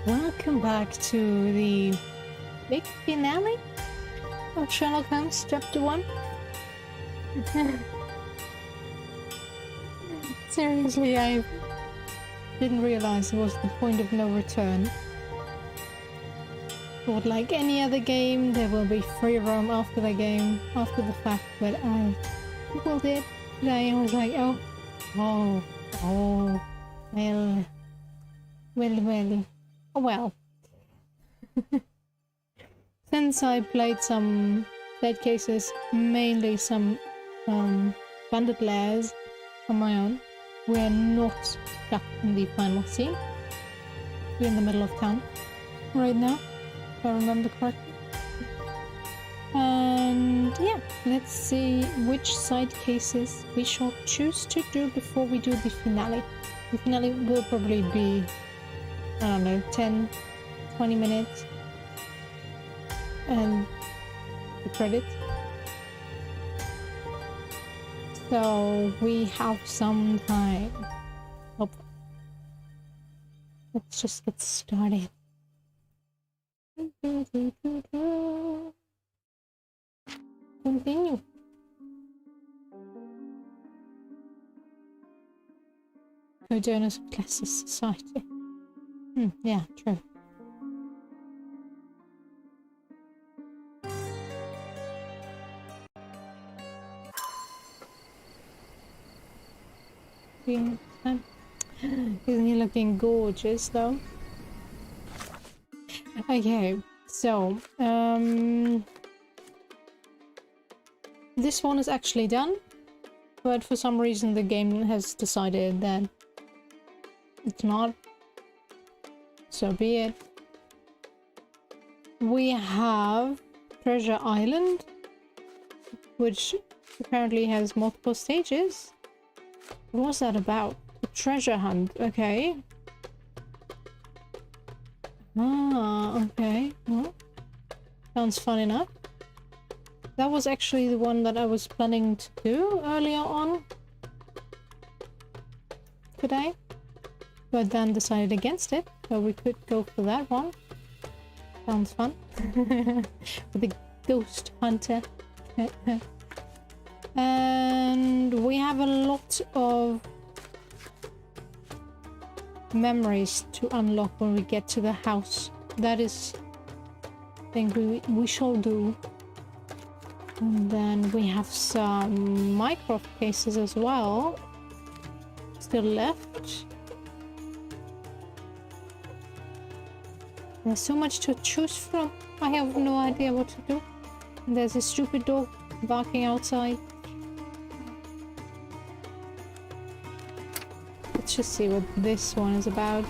Welcome back to the big finale of Sherlock Holmes Chapter One. Seriously, I didn't realize it was the point of no return. Thought like any other game, there will be free roam after the game, after the fact, but I googled it today and was like, well. Oh well. Since I played some dead cases, mainly some bandit lairs on my own, we are not stuck in the final scene. We're in the middle of town right now, if I remember correctly. And yeah, let's see which side cases we shall choose to do before we do the finale. The finale will probably be, I don't know, 10, 20 minutes. And the credits. So we have some time. Let's just get started. Continue. Co-donors of Classes Society. Yeah, true. Isn't he looking gorgeous though? Okay, so this one is actually done, but for some reason the game has decided that it's not. So be it. We have Treasure Island, which apparently has multiple stages. What was that about? A treasure hunt, okay. Okay. Well, sounds fun enough. That was actually the one that I was planning to do earlier on today, but then decided against it, so we could go for that one. Sounds fun. With the ghost hunter. And we have a lot of memories to unlock when we get to the house. That is thing we shall do. And then we have some Mycroft cases as well still left. There's so much to choose from. I have no idea what to do. And there's a stupid dog barking outside. Let's just see what this one is about.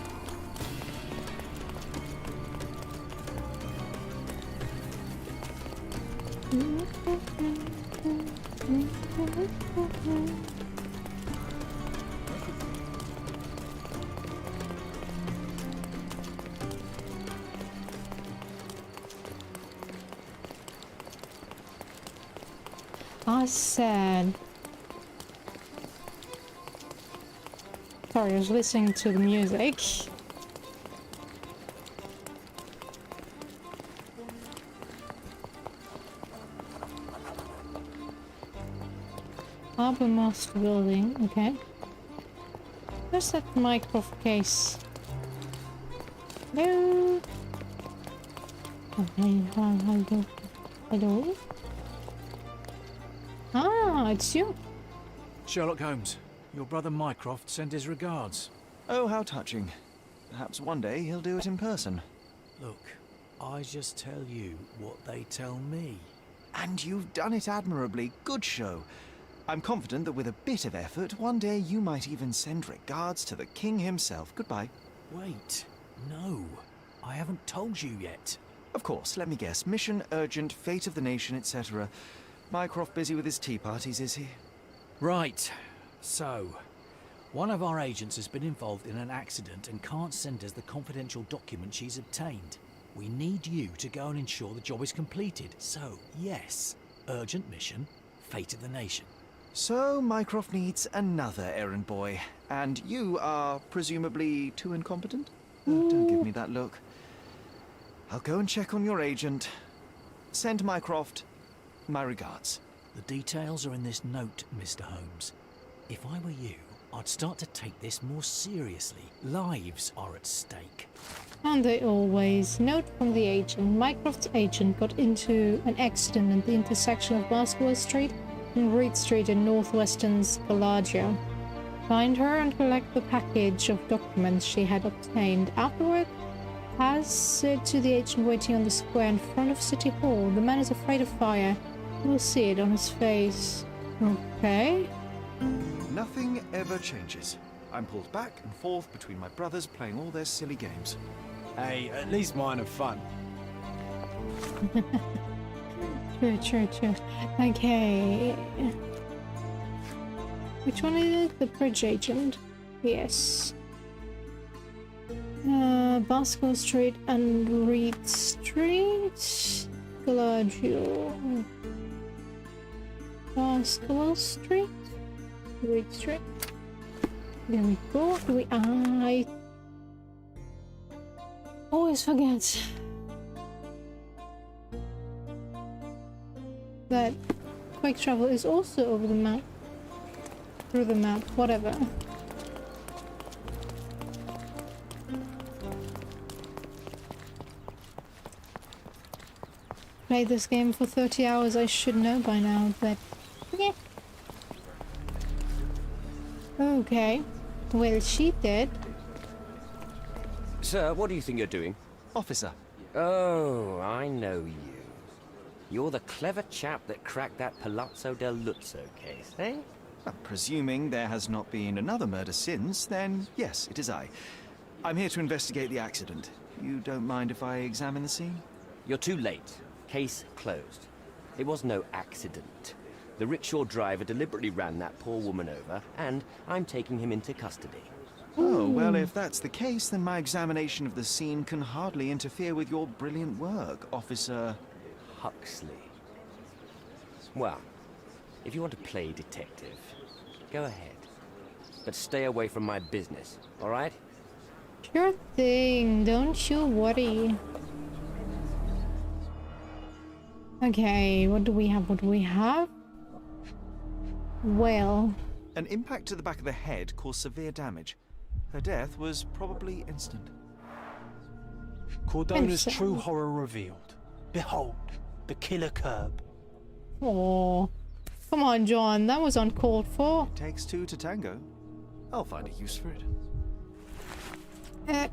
I said... Sorry, I was listening to the music. Harbour Master Building, okay. Where's that Mycroft case? Hello? Hello? Ah, it's you. Sherlock Holmes, your brother Mycroft sent his regards. Oh, how touching. Perhaps one day he'll do it in person. Look, I just tell you what they tell me. And you've done it admirably. Good show. I'm confident that with a bit of effort, one day you might even send regards to the king himself. Goodbye. Wait, no. I haven't told you yet. Of course, let me guess. Mission urgent, fate of the nation, etc. Mycroft busy with his tea parties, is he? Right. So, one of our agents has been involved in an accident and can't send us the confidential document she's obtained. We need you to go and ensure the job is completed. So, yes, urgent mission, fate of the nation. So, Mycroft needs another errand boy. And you are presumably too incompetent? Oh, don't give me that look. I'll go and check on your agent. Send Mycroft my regards. The details are in this note, Mr. Holmes. If I were you, I'd start to take this more seriously. Lives are at stake. And they always. Note from the agent. Mycroft's agent got into an accident at the intersection of Basketball Street and Reed Street in northwestern Scalagio. Find her and collect the package of documents she had obtained. Afterward, pass it to the agent waiting on the square in front of City Hall. The man is afraid of fire. You will see it on his face. Okay. Nothing ever changes. I'm pulled back and forth between my brothers playing all their silly games. Hey, at least mine are fun. True. Okay. Which one is it? The bridge agent? Yes. Basketball Street and Reed Street. Scalagio. Basketball Street. Reed Street. There we go. I always forget that quick travel is also over the map. Through the map, whatever. Played this game for 30 hours, I should know by now, but yeah. Okay. Well, she did. Sir, what do you think you're doing? Officer, Oh, I know you. You're the clever chap that cracked that Palazzo del Luzzo case, eh? presuming there has not been another murder since, then yes, it is I. I'm here to investigate the accident. You don't mind if I examine the scene? You're too late. Case closed. It was no accident. The rickshaw driver deliberately ran that poor woman over, and I'm taking him into custody. Oh, well, if that's the case, then my examination of the scene can hardly interfere with your brilliant work, Officer Huxley. Well, if you want to play detective, go ahead. But stay away from my business, all right? Sure thing, don't you worry. Okay, what do we have? Well... An impact to the back of the head caused severe damage. Her death was probably instant. Cordona's true horror revealed. Behold, the killer curb. Oh, come on, John, that was uncalled for. Takes two to tango. I'll find a use for it.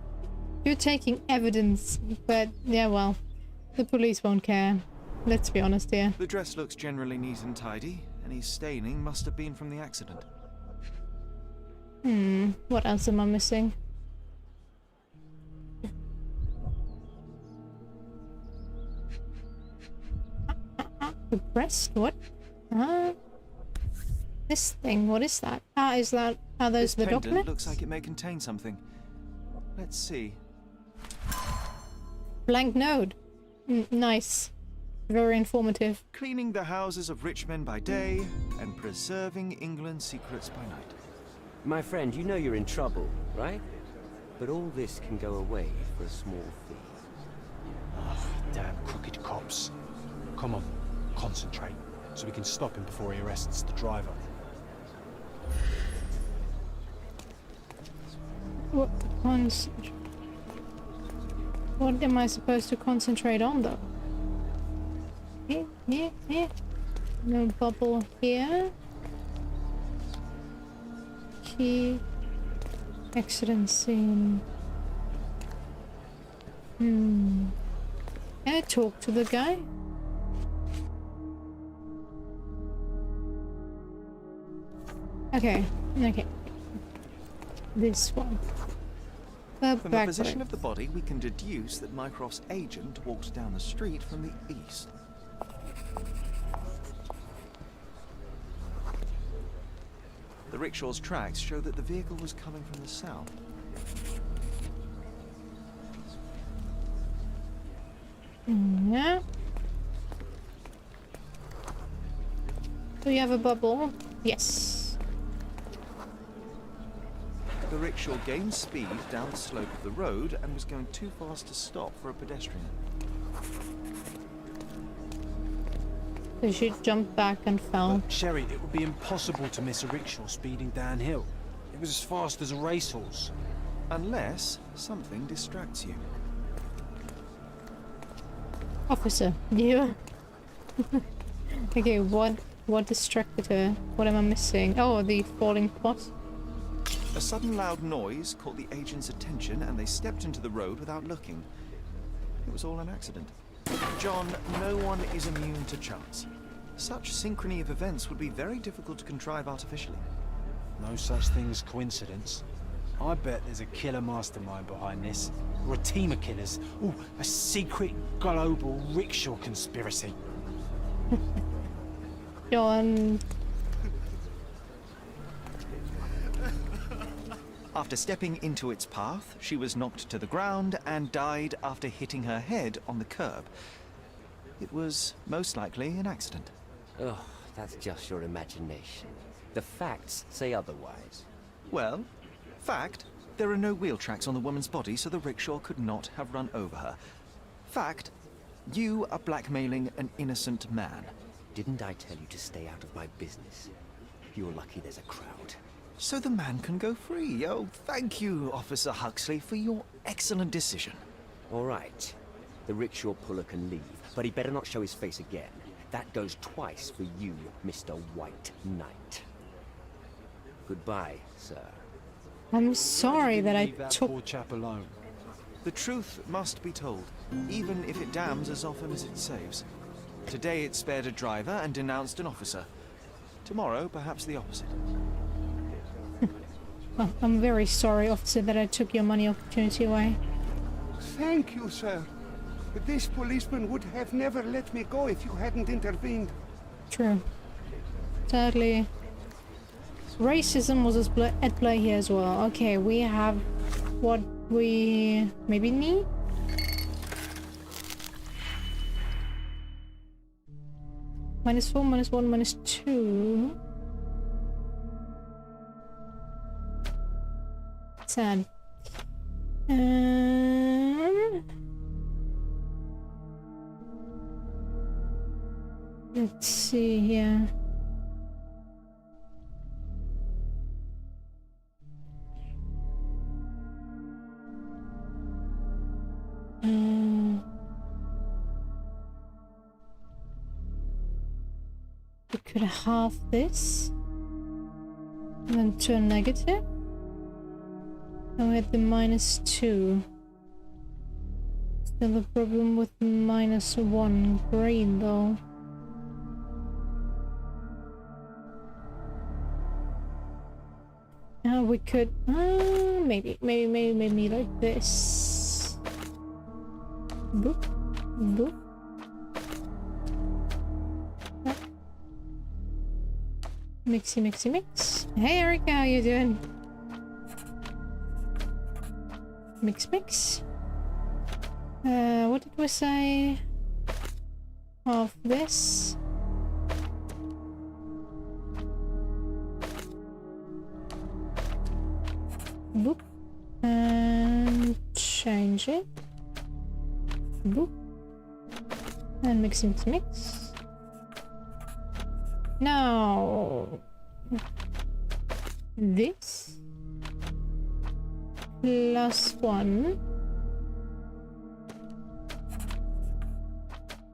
You're taking evidence, but yeah, well, the police won't care. Let's be honest here. The dress looks generally neat and tidy. Any staining must have been from the accident. What else am I missing? The breast? What? This thing, what is that? Are those This the pendant documents? looks like it may contain something. Let's see. Blank note. Nice. Very informative. Cleaning the houses of rich men by day and preserving England's secrets by night. My friend, you know you're in trouble, right? But all this can go away for a small fee. Damn crooked cops. Come on, concentrate, so we can stop him before he arrests the driver. What am I supposed to concentrate on, though? Here. No bubble here. Key. Accident scene. Can I talk to the guy? Okay. This one. From the position of the body, we can deduce that Mycroft's agent walked down the street from the east. The rickshaw's tracks show that the vehicle was coming from the south. Yeah. Do you have a bubble? Yes. The rickshaw gained speed down the slope of the road and was going too fast to stop for a pedestrian. So she jumped back and fell. But, Sherry, it would be impossible to miss a rickshaw speeding downhill. It was as fast as a racehorse. Unless something distracts you. Officer, you. Okay, what distracted her? What am I missing? Oh, the falling pot. A sudden loud noise caught the agent's attention and they stepped into the road without looking. It was all an accident. John, no one is immune to chance. Such synchrony of events would be very difficult to contrive artificially. No such thing as coincidence. I bet there's a killer mastermind behind this. Or a team of killers. Ooh, a secret global rickshaw conspiracy. John. After stepping into its path, she was knocked to the ground and died after hitting her head on the curb. It was most likely an accident. Oh, that's just your imagination. The facts say otherwise. Well, fact, there are no wheel tracks on the woman's body, so the rickshaw could not have run over her. Fact, you are blackmailing an innocent man. Didn't I tell you to stay out of my business? You're lucky there's a crowd. So the man can go free. Oh, thank you, Officer Huxley, for your excellent decision. All right. The rickshaw puller can leave, but he better not show his face again. That goes twice for you, Mr. White Knight. Goodbye, sir. I'm sorry that I Leave that took... poor chap alone. The truth must be told, even if it damns as often as it saves. Today it spared a driver and denounced an officer. Tomorrow, perhaps the opposite. Oh, I'm very sorry, officer, that I took your money opportunity away. Thank you, sir. This policeman would have never let me go if you hadn't intervened. True. Sadly, racism was at play here as well. Okay, we have what we maybe need. -4, -1, -2. Sad. Let's see here. We could halve this and then turn negative. And we had the -2. Still a problem with -1 green though. We could maybe like this. Boop, boop. Mixy, mixy, mix. Hey Erica, how you doing? Mix, mix. What did we say? Half this. Boop. And change it. Boop. And mix, mix, mix. Now this +1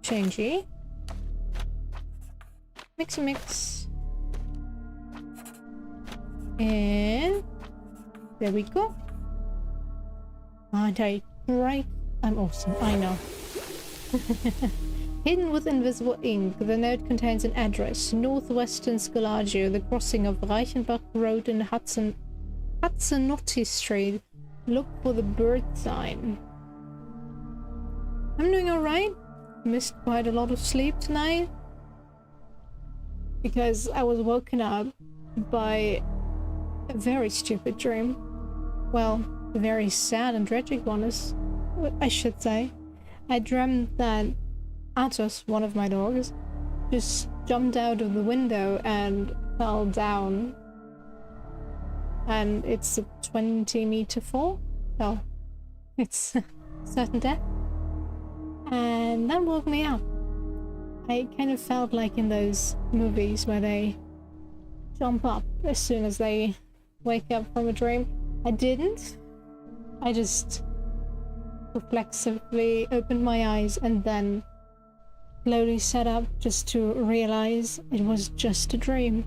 changey mix and there we go. Aren't I great? I'm awesome, I know. Hidden with invisible ink, the note contains an address: Northwestern Scalagio, the crossing of Reichenbach Road and Hudsonotti Street. Look for the bird sign. I'm doing alright. Missed quite a lot of sleep tonight because I was woken up by a very stupid dream. Well, a very sad and tragic one, is what I should say. I dreamt that Atos, one of my dogs, just jumped out of the window and fell down. and it's a 20-meter fall, so it's certain death. And that woke me up. I kind of felt like in those movies where they jump up as soon as they wake up from a dream. I didn't. I just reflexively opened my eyes and then slowly sat up just to realize it was just a dream.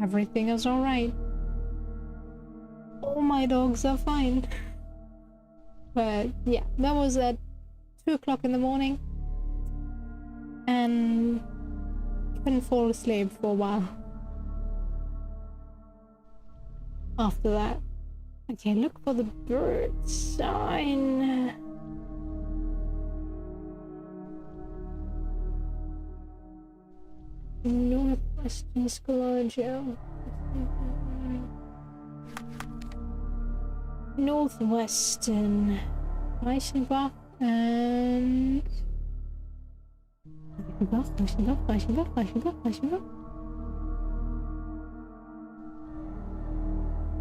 Everything is alright. All my dogs are fine. But yeah, that was at 2 o'clock in the morning. And couldn't fall asleep for a while. After that. Okay, look for the bird sign. Northwestern Scalagio. Northwestern. Reichenbach and... Reichenbach.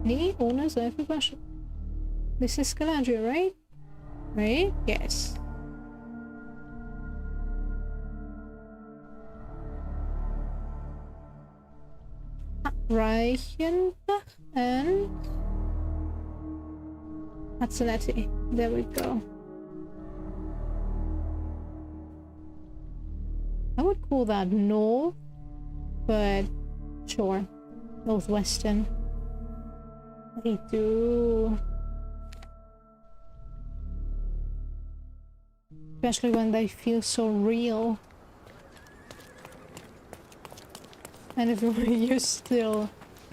Nee, ohne Seife. This is Scalagio, right? Right? Yes. Reichenbach and Mazzanetti. There we go. I would call that north, but sure. Northwestern. They do. Especially when they feel so real. And if you're still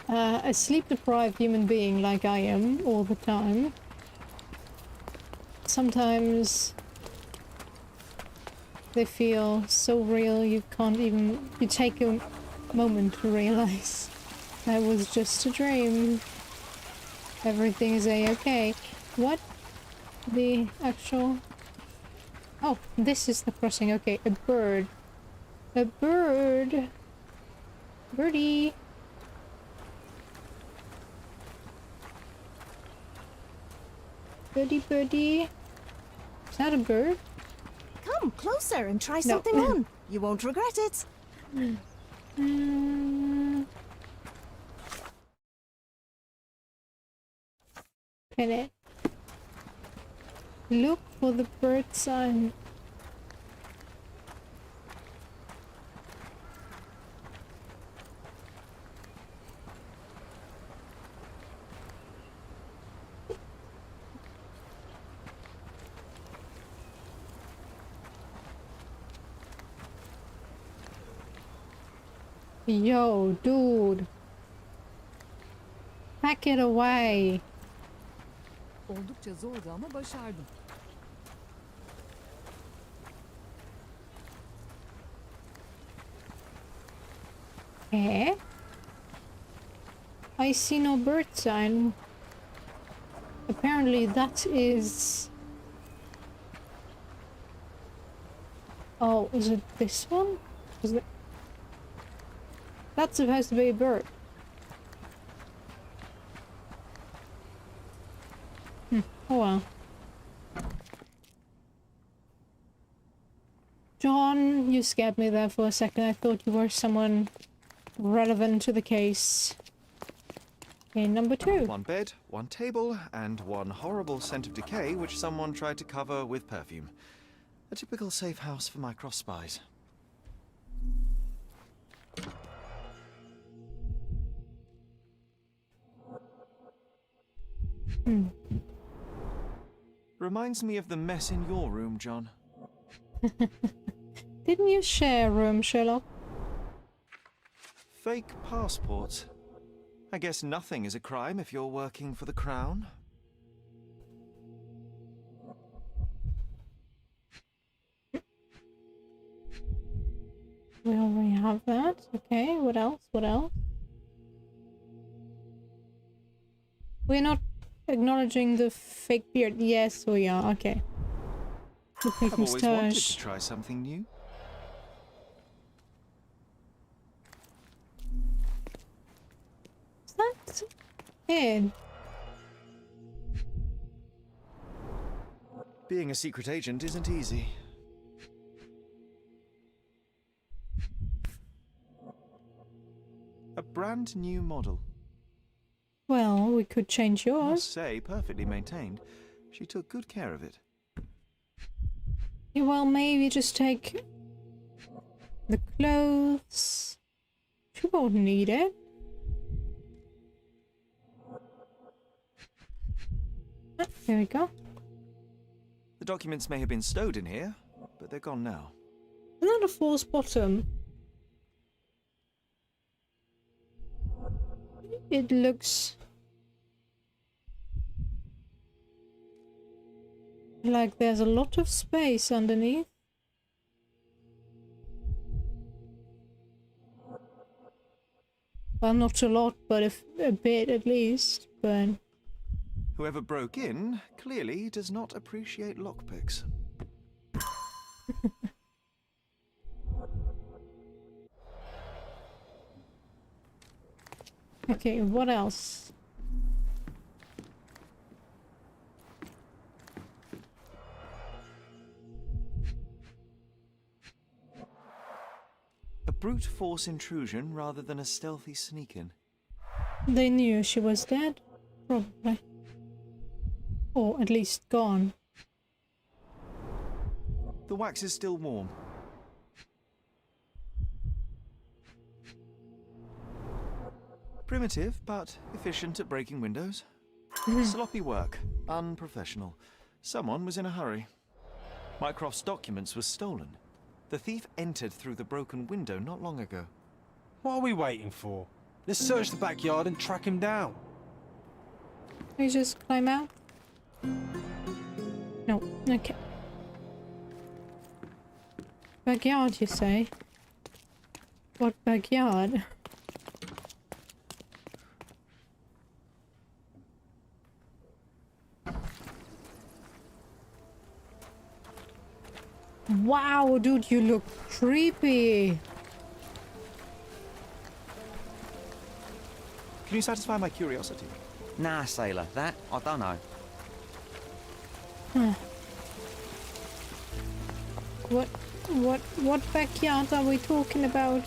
a sleep-deprived human being like I am all the time, sometimes they feel so real you can't even... You take a moment to realize that was just a dream. Everything is a-okay. What? The actual... Oh, this is the crossing. Okay, a bird. A bird. Birdie. Birdie, birdie. Is that a bird? Come closer and try something on. You won't regret it. Can it? Look for the bird sign. Yo, dude. Pack it away. Oldukça zordu ama başardım. Eh? I see no bird sign. Apparently that is... Oh, is it this one? Is it... That's supposed to be a bird. Oh well. John, you scared me there for a second. I thought you were someone relevant to the case. Okay, number 2. One bed, one table, and one horrible scent of decay which someone tried to cover with perfume. A typical safe house for Mycroft spies. Reminds me of the mess in your room, John. Didn't you share a room, Sherlock? Fake passports. I guess nothing is a crime if you're working for the Crown. We already have that. Okay, what else? What else? We're not acknowledging the fake beard. Yes, we are. Okay. The fake I've always wanted to moustache. try something new. Is that head. Being a secret agent isn't easy. A brand new model. Well, we could change I yours. must say, perfectly maintained. She took good care of it. Yeah, well, maybe just take the clothes. She won't need it. Ah, there we go. The documents may have been stowed in here, but they're gone now. Isn't that a false bottom? It looks like there's a lot of space underneath. Well, not a lot, but a bit at least. But Whoever broke in clearly does not appreciate lockpicks. okay, what else? A brute force intrusion rather than a stealthy sneak-in. They knew she was dead, probably. Or at least gone. The wax is still warm. Primitive, but efficient at breaking windows. Sloppy work. Unprofessional. Someone was in a hurry. Mycroft's documents were stolen. The thief entered through the broken window not long ago. What are we waiting for? Let's search the backyard and track him down. Can you just climb out? No, okay. Backyard, you say? What backyard? Wow, dude, you look creepy. Can you satisfy my curiosity? Nah, sailor, that I don't know. What backyard are we talking about?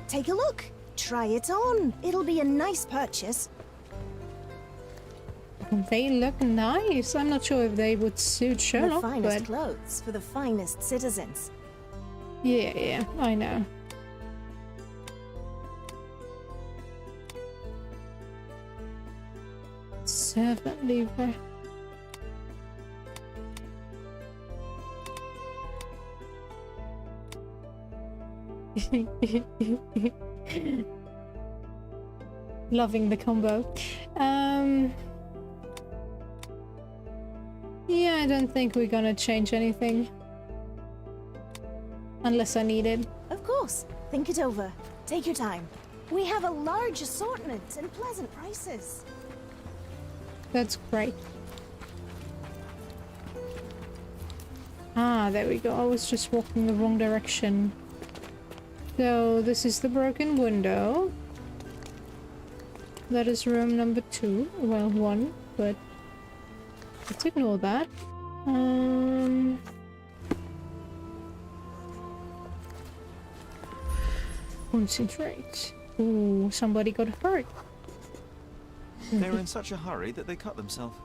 Take a look. Try it on. It'll be a nice purchase. They look nice. I'm not sure if they would suit Sherlock, The finest but clothes for the finest citizens. yeah, I know. Servant lever. Loving the combo. Yeah, I don't think we're gonna change anything. Unless I need it. Of course. Think it over. Take your time. We have a large assortment and pleasant prices. That's great. Ah, there we go. I was just walking the wrong direction. So, this is the broken window. That is room number 2. Well, 1, but let's ignore that. Concentrate. Ooh, somebody got hurt. They were in such a hurry that they cut themselves.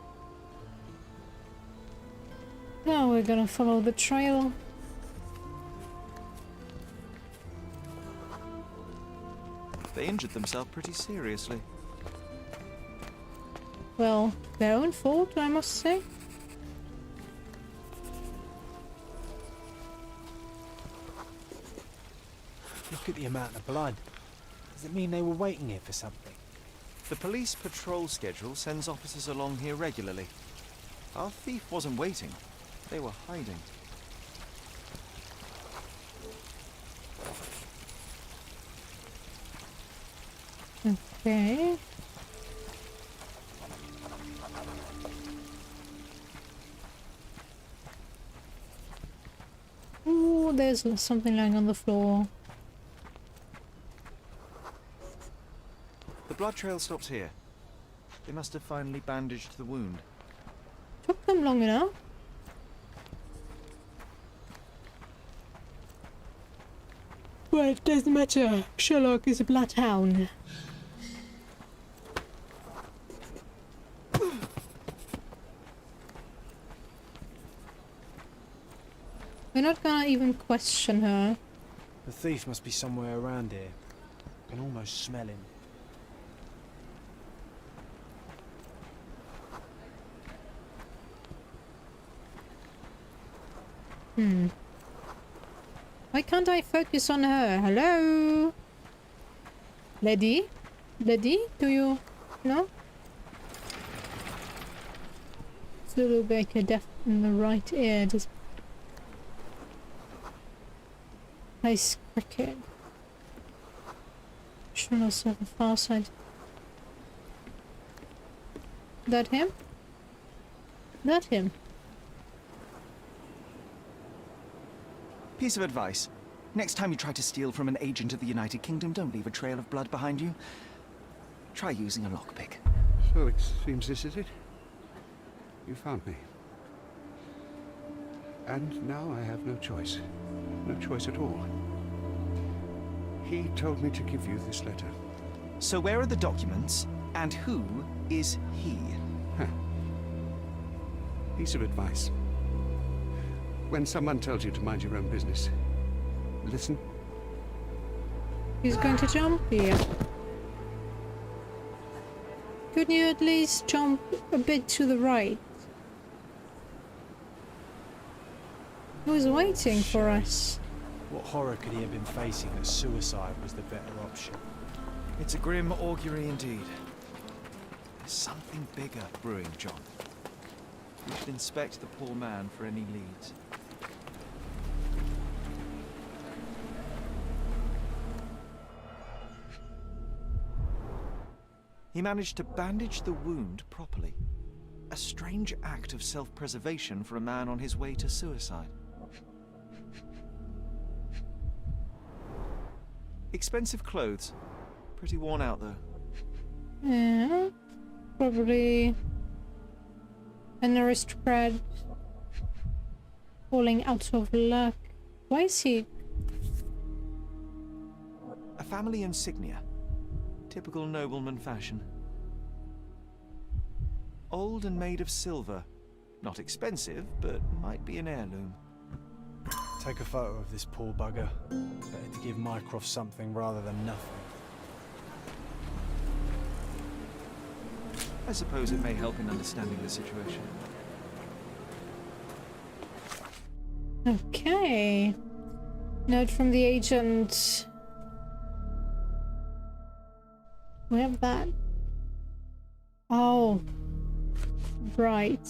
Now we're gonna follow the trail. They injured themselves pretty seriously. Well, their own fault, I must say. Look at the amount of blood. Does it mean they were waiting here for something? The police patrol schedule sends officers along here regularly. Our thief wasn't waiting. They were hiding. Okay. Ooh, there's something lying on the floor. The blood trail stops here. They must have finally bandaged the wound. Took them long enough. Well, it doesn't matter. Sherlock is a bloodhound. We're not gonna even question her. The thief must be somewhere around here. I can almost smell him. Why can't I focus on her? Hello? Lady? Lady? Do you know? Zulu Baker deaf in the right ear. Just plays cricket. Should also have a far side. That him? That him? Piece of advice. Next time you try to steal from an agent of the United Kingdom, don't leave a trail of blood behind you. Try using a lockpick. So it seems this is it. You found me. And now I have no choice. No choice at all. He told me to give you this letter. So where are the documents, and who is he? Huh. Piece of advice. When someone tells you to mind your own business, listen. He's going to jump here. Couldn't you at least jump a bit to the right? He was waiting for us. What horror could he have been facing that suicide was the better option? It's a grim augury indeed. There's something bigger brewing, John. We should inspect the poor man for any leads. He managed to bandage the wound properly. A strange act of self-preservation for a man on his way to suicide. Expensive clothes. Pretty worn out, though. Yeah, probably an aristocrat falling out of luck. Why is he? A family insignia. Typical nobleman fashion. Old and made of silver. Not expensive, but might be an heirloom. Take a photo of this poor bugger. Better to give Mycroft something rather than nothing. I suppose it may help in understanding the situation. Okay. Note from the agent. We have that. Oh. Right.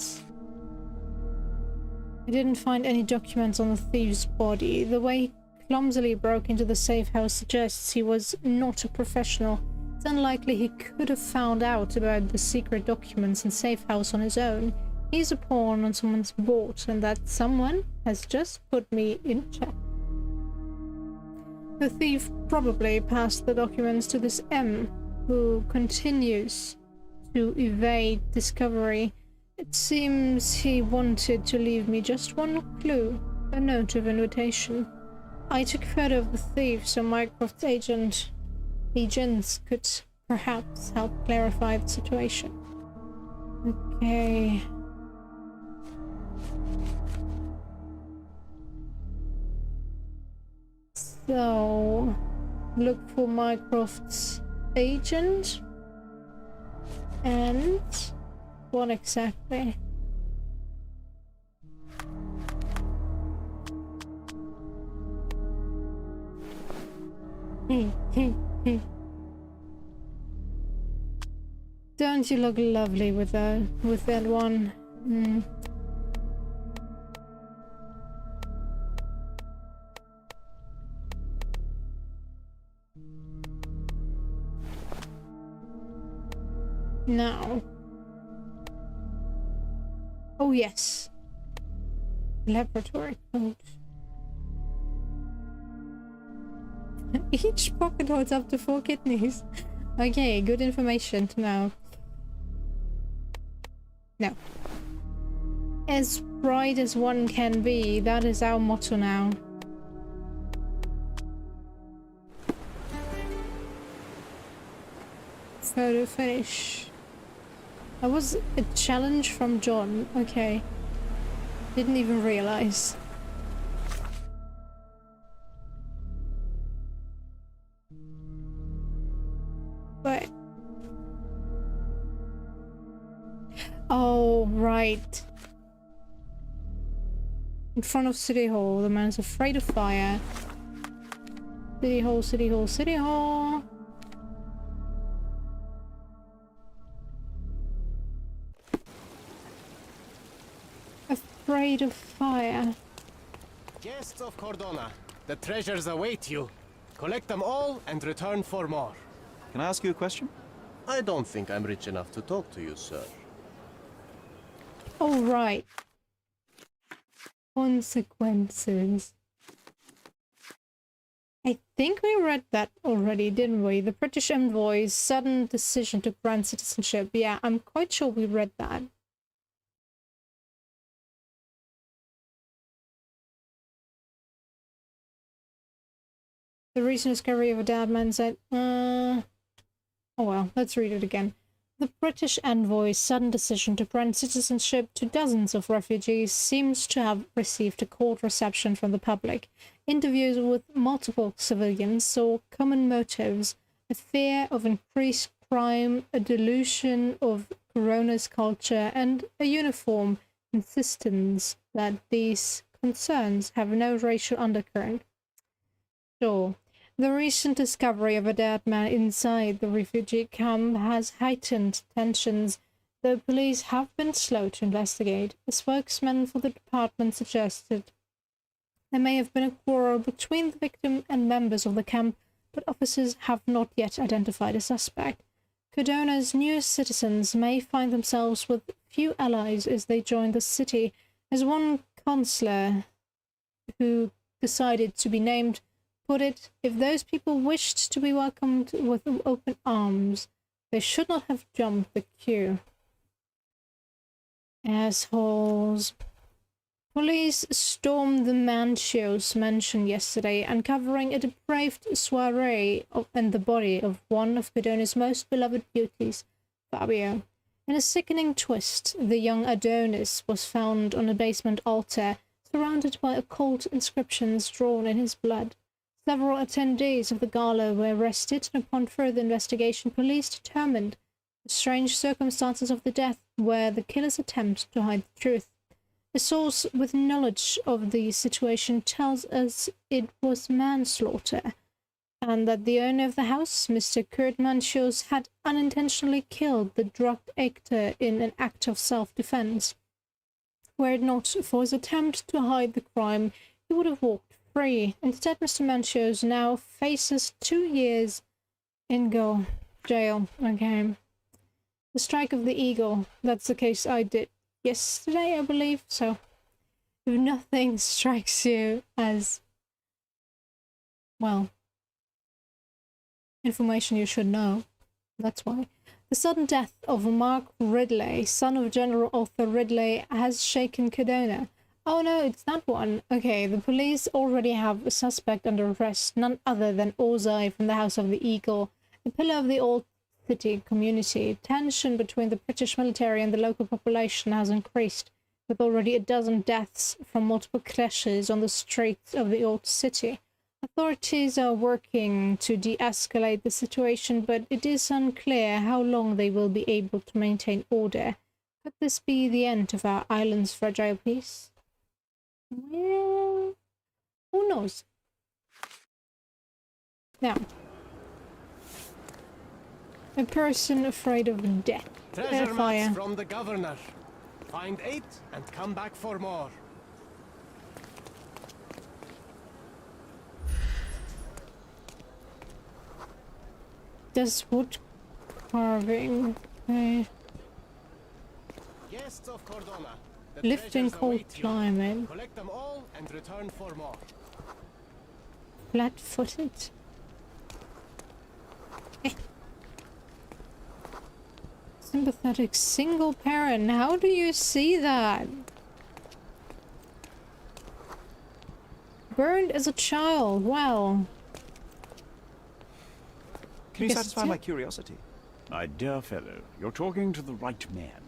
I didn't find any documents on the thief's body. The way he clumsily broke into the safe house suggests he was not a professional. It's unlikely he could have found out about the secret documents in safe house on his own. He's a pawn on someone's boat, and that someone has just put me in check. The thief probably passed the documents to this M, who continues to evade discovery. It seems he wanted to leave me just one clue, a note of invitation. I took a photo of the thief so Mycroft's agents could perhaps help clarify the situation. Okay. So, look for Mycroft's agent. And what exactly? Don't you look lovely with that one? Now. Oh yes. Laboratory code. Each pocket holds up to 4 kidneys. Okay, good information to know. No. As bright as one can be, that is our motto now. Photo finish. That was a challenge from John. Okay. Didn't even realize. But... oh, right. In front of City Hall, the man's afraid of fire. City Hall, City Hall, City Hall. Afraid of fire. Guests of Cordona, the treasures await you. Collect them all and return for more. Can I ask you a question? I don't think I'm rich enough to talk to you, sir. All right. Consequences. I think we read that already, didn't we? The British envoy's sudden decision to grant citizenship. Yeah, I'm quite sure we read that. The recent discovery of a dead man said, oh well, let's read it again. The British envoy's sudden decision to grant citizenship to dozens of refugees seems to have received a cold reception from the public. Interviews with multiple civilians saw common motives: a fear of increased crime, a delusion of Corona's culture, and a uniform insistence that these concerns have no racial undercurrent. Sure. The recent discovery of a dead man inside the refugee camp has heightened tensions, though police have been slow to investigate. A spokesman for the department suggested there may have been a quarrel between the victim and members of the camp, but officers have not yet identified a suspect. Cordona's newest citizens may find themselves with few allies as they join the city, as one councillor, who decided to be named, put it, if those people wished to be welcomed with open arms, they should not have jumped the queue. Assholes. Police stormed the Manchios mentioned yesterday, uncovering a depraved soiree and the body of one of Cordona's most beloved beauties, Fabio. In a sickening twist, the young Adonis was found on a basement altar, surrounded by occult inscriptions drawn in his blood. Several attendees of the gala were arrested, and upon further investigation, police determined the strange circumstances of the death were the killer's attempt to hide the truth. A source with knowledge of the situation tells us it was manslaughter, and that the owner of the house, Mr. Kurt Manchios, had unintentionally killed the drugged actor in an act of self-defense. Were it not for his attempt to hide the crime, he would have walked free. Instead, Mr. Manchios now faces 2 years in jail. Okay. The Strike of the Eagle. That's the case I did yesterday, I believe. So, if nothing strikes you as, well, information you should know, that's why. The sudden death of Mark Ridley, son of General Arthur Ridley, has shaken Cordona. Oh no, it's that one. Okay, the police already have a suspect under arrest, none other than Ozai from the House of the Eagle, a pillar of the old city community. Tension between the British military and the local population has increased, with already a dozen deaths from multiple clashes on the streets of the old city. Authorities are working to de-escalate the situation, but it is unclear how long they will be able to maintain order. Could this be the end of our island's fragile peace? Well, who knows? Now, a person afraid of death. Treasure Fire. maps from the governor. Find 8 and come back for more. Does wood carving. Guests of Cordona, the Lifting treasures cold await you. climate. Collect them all and return for more. Flat-footed. Sympathetic single parent. How do you see that? Burned as a child. Wow. Can you satisfy my curiosity? My dear fellow, you're talking to the right man.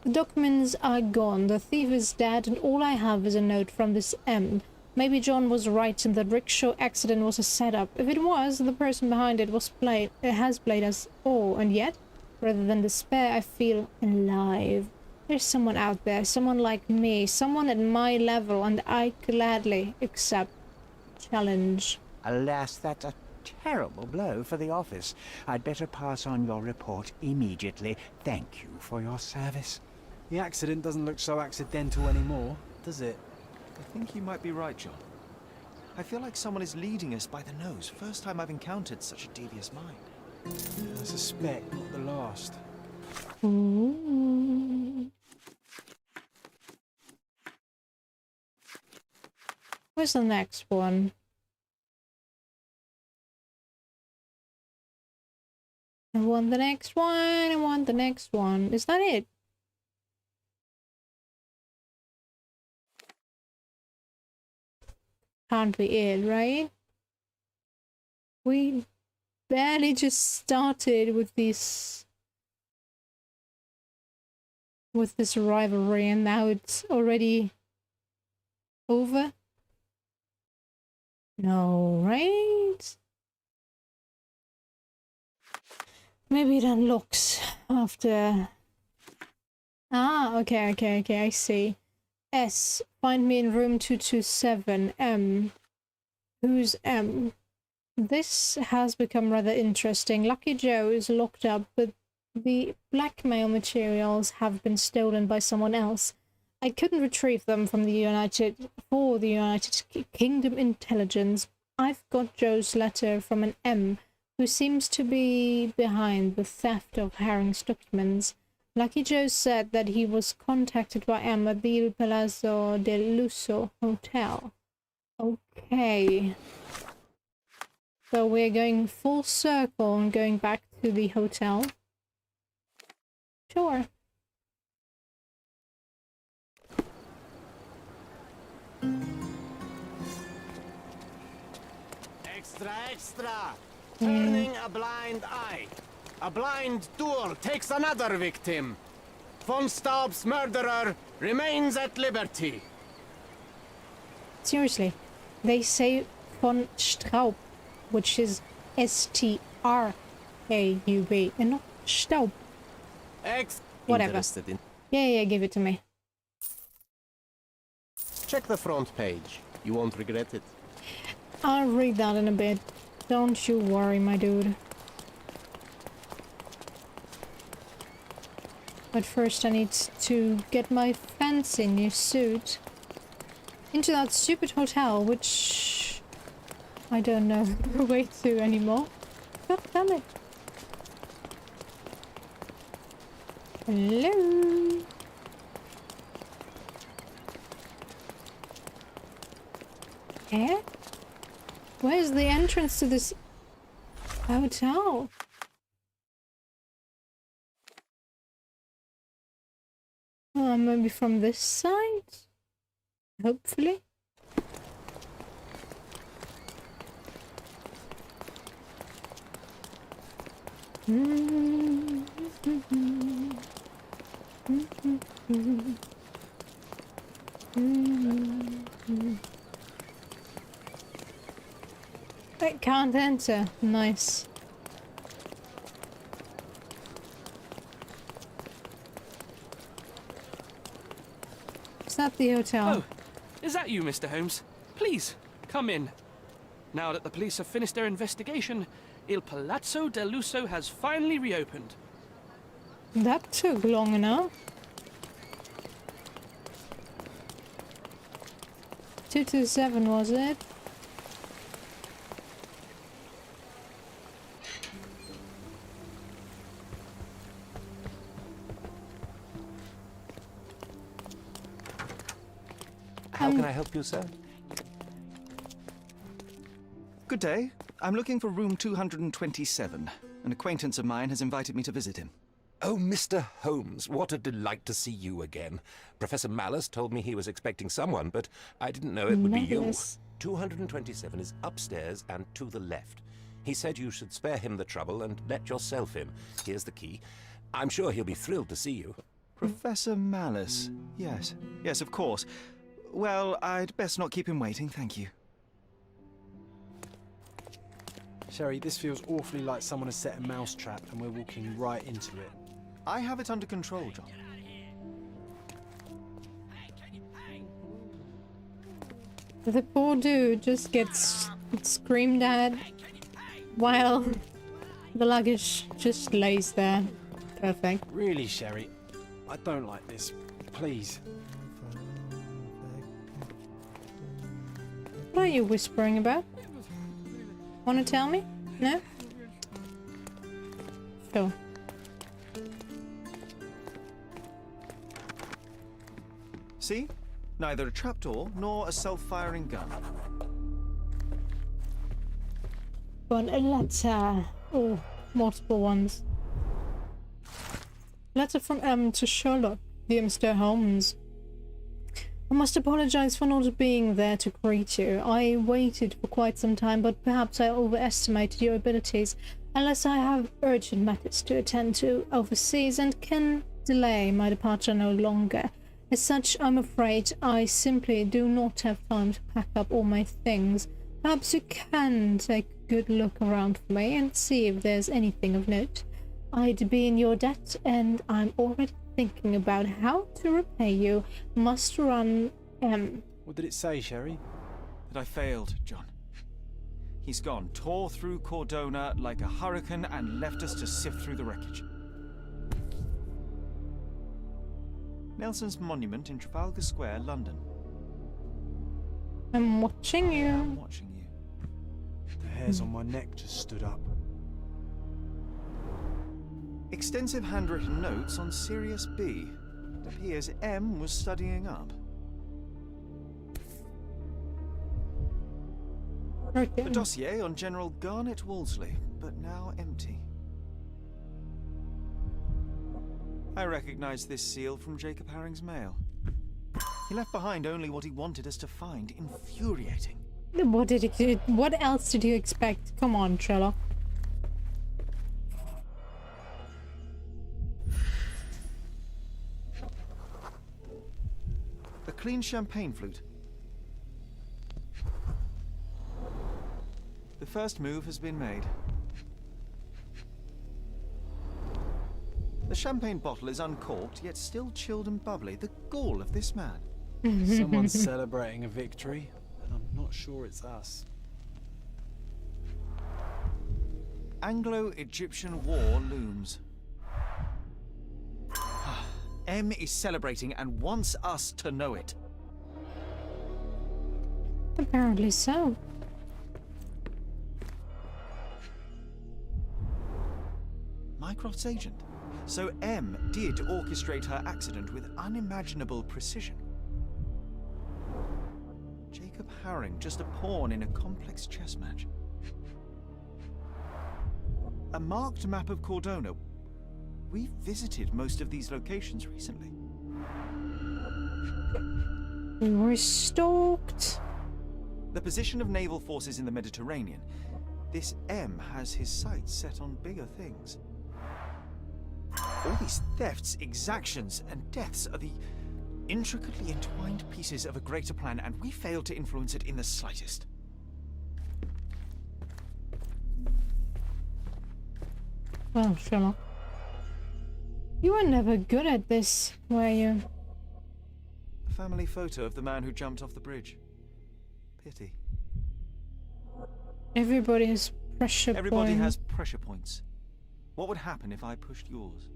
The documents are gone. The thief is dead, and all I have is a note from this M. Maybe John was right and the rickshaw accident was a setup. If it was, the person behind it has played us all, and yet, rather than despair, I feel alive. There's someone out there, someone like me, someone at my level, and I gladly accept challenge. Alas, that's a terrible blow for the office. I'd better pass on your report immediately. Thank you for your service. The accident doesn't look so accidental anymore, does it? I think you might be right, John. I feel like someone is leading us by the nose. First time I've encountered such a devious mind. I suspect not the last. Ooh. Where's the next one? I want the next one. I want the next one. Is that it? Can't be it, right? We barely just started with this rivalry, and now it's already over. No, right? Maybe it unlocks after. Ah, okay, I see. S, find me in room 227. M. Who's M? This has become rather interesting. Lucky Joe is locked up, but the blackmail materials have been stolen by someone else. I couldn't retrieve them from the United Kingdom intelligence. I've got Joe's letter from an M, who seems to be behind the theft of Herring's documents. Lucky Joe said that he was contacted by M at the Palazzo del Lusso Hotel. Okay. So we're going full circle and going back to the hotel. Sure. Extra, extra! Turning a blind eye. A blind duel takes another victim. Von Staub's murderer remains at liberty. Seriously, they say von Straub, which is S-T-R-A-U-B, and not Staub. Whatever. Yeah, give it to me. Check the front page. You won't regret it. I'll read that in a bit. Don't you worry, my dude. But first I need to get my fancy new suit into that stupid hotel, which I don't know the way to anymore. God damn it. Hello. Eh? Where's the entrance to this hotel? Maybe from this side? Hopefully. I can't enter. Nice. Is that the hotel? Oh, is that you, Mr. Holmes? Please, come in. Now that the police have finished their investigation, Il Palazzo del Lusso has finally reopened. That took long enough. 227, was it? How can I help you, sir? Good day. I'm looking for room 227. An acquaintance of mine has invited me to visit him. Oh, Mr. Holmes, what a delight to see you again. Professor Malice told me he was expecting someone, but I didn't know it would be you. 227 is upstairs and to the left. He said you should spare him the trouble and let yourself in. Here's the key. I'm sure he'll be thrilled to see you. Professor Malice. Yes. Yes, of course. Well, I'd best not keep him waiting, thank you. Sherry, this feels awfully like someone has set a mousetrap and we're walking right into it. I have it under control, John. The poor dude just gets screamed at while the luggage just lays there. Perfect. Really, Sherry? I don't like this. Please. What are you whispering about? Want to tell me? No? Sure. See? Neither a trapdoor nor a self-firing gun. But a letter. Oh, multiple ones. Letter from to Sherlock, dear Mr. Holmes. I must apologize for not being there to greet you. I waited for quite some time, but perhaps I overestimated your abilities, unless I have urgent matters to attend to overseas and can delay my departure no longer. As such, I'm afraid I simply do not have time to pack up all my things. Perhaps you can take a good look around for me and see if there's anything of note. I'd be in your debt, and I'm already thinking about how to repay you. Must run What did it say, Sherry? That I failed, John. He's gone, tore through Cordona like a hurricane and left us to sift through the wreckage. Nelson's monument in Trafalgar Square, London. I'm watching you. I'm watching you. The hairs on my neck just stood up. Extensive handwritten notes on Sirius B. It appears M was studying up. Okay. A dossier on General Garnet Wolseley, but now empty. I recognize this seal from Jacob Haring's mail. He left behind only what he wanted us to find. Infuriating. What did he do? What else did you expect? Come on, Sherlock. A clean champagne flute. The first move has been made. The champagne bottle is uncorked, yet still chilled and bubbly. The gall of this man. Someone's celebrating a victory, and I'm not sure it's us. Anglo-Egyptian war looms. M is celebrating and wants us to know it. Apparently so. Mycroft's agent. So M did orchestrate her accident with unimaginable precision. Jacob Haring, just a pawn in a complex chess match. A marked map of Cordona. We visited most of these locations recently. We were stalked. The position of naval forces in the Mediterranean. This M has his sights set on bigger things. All these thefts, exactions, and deaths are the intricately entwined pieces of a greater plan, and we fail to influence it in the slightest. Well, Sherlock. You were never good at this, were you? A family photo of the man who jumped off the bridge. Pity. Everybody has pressure points. Everybody has pressure points. What would happen if I pushed yours?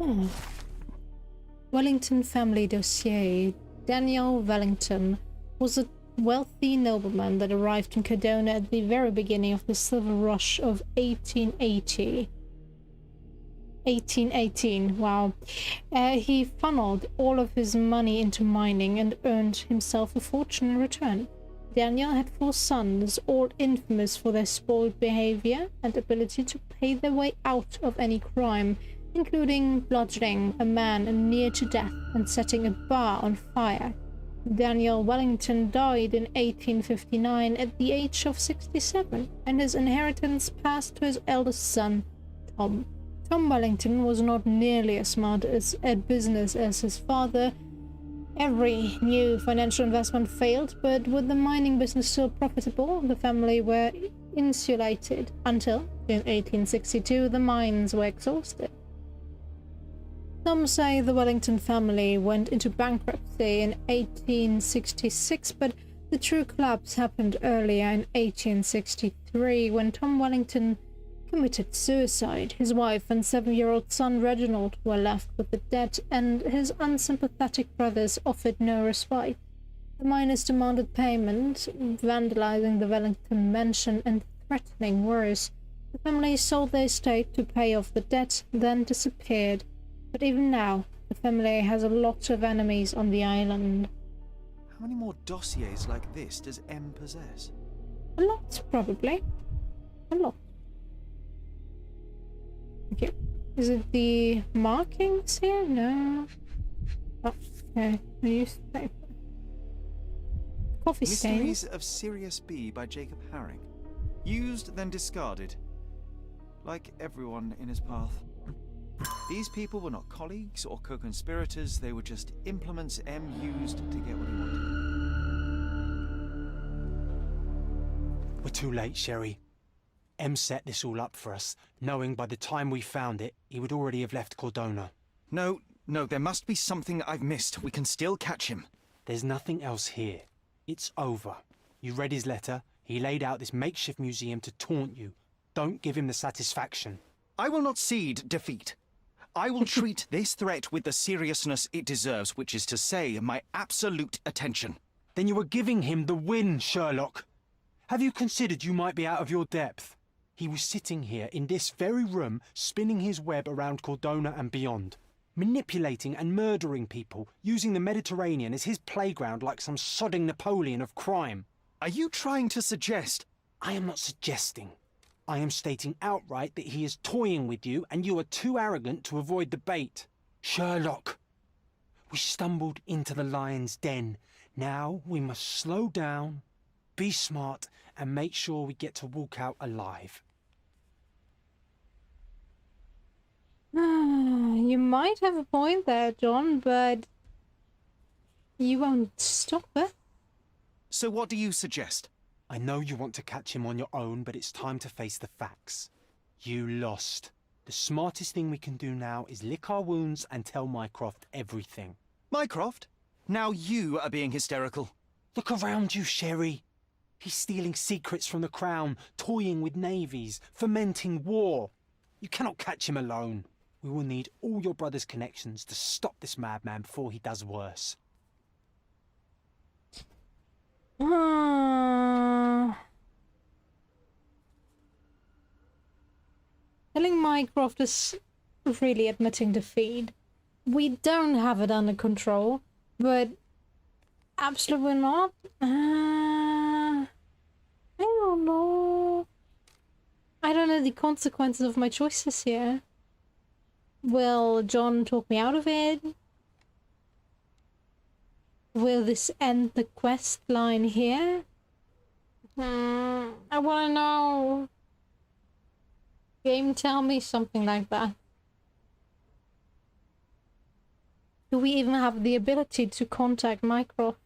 Oh. Wellington family dossier. Daniel Wellington was a wealthy nobleman that arrived in Cordona at the very beginning of the silver rush of 1880. 1818, wow. He funneled all of his money into mining and earned himself a fortune in return. Daniel had 4 sons, all infamous for their spoiled behavior and ability to pay their way out of any crime, including bludgeoning a man near to death and setting a bar on fire. Daniel Wellington died in 1859 at the age of 67, and his inheritance passed to his eldest son, Tom. Tom Wellington was not nearly as smart at business as his father. Every new financial investment failed, but with the mining business still profitable, the family were insulated until, in 1862, the mines were exhausted. Some say the Wellington family went into bankruptcy in 1866, but the true collapse happened earlier in 1863 when Tom Wellington committed suicide. His wife and 7-year-old son Reginald were left with the debt, and his unsympathetic brothers offered no respite. The miners demanded payment, vandalizing the Wellington mansion and threatening worse. The family sold their estate to pay off the debt, then disappeared. But even now, the family has a lot of enemies on the island. How many more dossiers like this does M possess? A lot, probably. A lot. Okay. Is it the markings here? No. Oh, okay. Newspaper. Coffee stains. Mysteries of Sirius B by Jacob Herring. Used, then discarded. Like everyone in his path. These people were not colleagues or co-conspirators, they were just implements M used to get what he wanted. We're too late, Sherry. M set this all up for us, knowing by the time we found it, he would already have left Cordona. No, there must be something I've missed. We can still catch him. There's nothing else here. It's over. You read his letter. He laid out this makeshift museum to taunt you. Don't give him the satisfaction. I will not cede defeat. I will treat this threat with the seriousness it deserves, which is to say, my absolute attention. Then you are giving him the win, Sherlock. Have you considered you might be out of your depth? He was sitting here in this very room, spinning his web around Cordona and beyond, manipulating and murdering people, using the Mediterranean as his playground like some sodding Napoleon of crime. Are you trying to suggest? I am not suggesting. I am stating outright that he is toying with you and you are too arrogant to avoid the bait. Sherlock, we stumbled into the lion's den. Now we must slow down, be smart, and make sure we get to walk out alive. You might have a point there, John, but you won't stop it. So what do you suggest? I know you want to catch him on your own, but it's time to face the facts. You lost. The smartest thing we can do now is lick our wounds and tell Mycroft everything. Mycroft? Now you are being hysterical. Look around you, Sherry. He's stealing secrets from the Crown, toying with navies, fomenting war. You cannot catch him alone. We will need all your brother's connections to stop this madman before he does worse. Telling Mycroft is really admitting defeat. We don't have it under control, but absolutely not. I don't know. I don't know the consequences of my choices here. Will John talk me out of it? Will this end the quest line here? I wanna know. Game, tell me something like that. Do we even have the ability to contact Mycroft?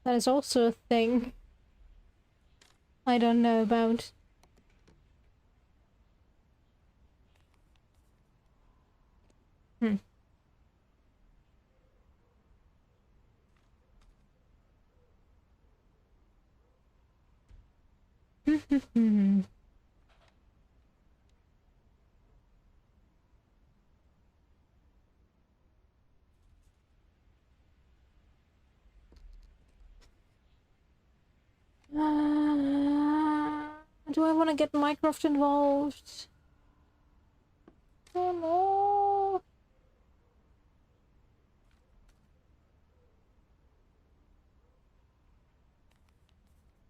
That is also a thing I don't know about. Do I want to get Mycroft involved? Oh no.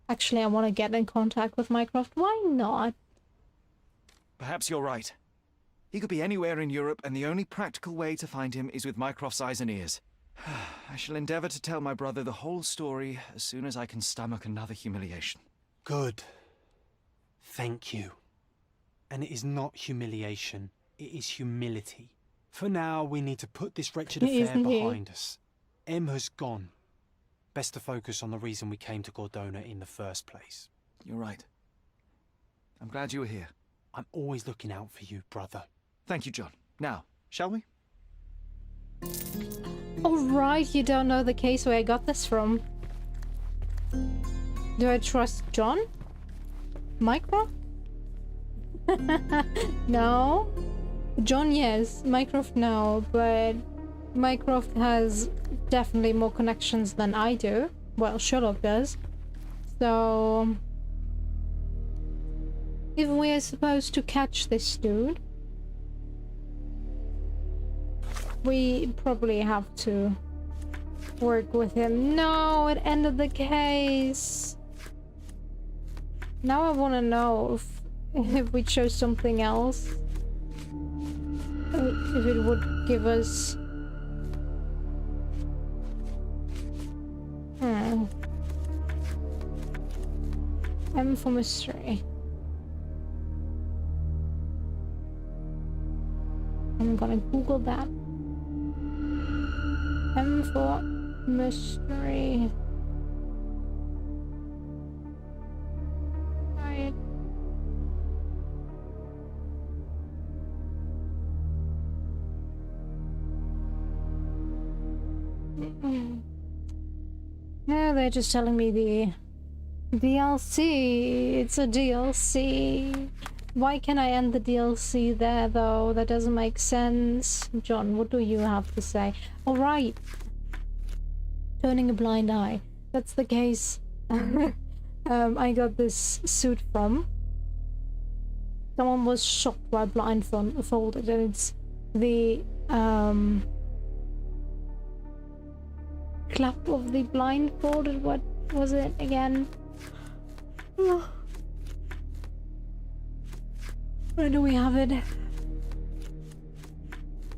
Actually, I want to get in contact with Mycroft. Why not? Perhaps you're right. He could be anywhere in Europe, and the only practical way to find him is with Mycroft's eyes and ears. I shall endeavour to tell my brother the whole story as soon as I can stomach another humiliation. Good. Thank you. And it is not humiliation, it is humility. For now, we need to put this wretched affair behind us. Em has gone. Best to focus on the reason we came to Gordona in the first place. You're right. I'm glad you were here. I'm always looking out for you, brother. Thank you, John. Now, shall we? Alright, you don't know the case where I got this from. Do I trust John? Mycroft? No. John, yes. Mycroft, no. But Mycroft has definitely more connections than I do. Well, Sherlock does. So... if we're supposed to catch this dude, we probably have to work with him. No, it ended the case. Now I want to know if we chose something else, if it would give us... M for mystery. I'm gonna Google that. M for mystery. Right. No, they're just telling me the DLC. It's a DLC. Why can I end the DLC there, though? That doesn't make sense. John, what do you have to say? Alright. Turning a blind eye. That's the case I got this suit from. Someone was shocked while blindfolded, and it's the clap of the blindfolded. What was it again? Where do we have it?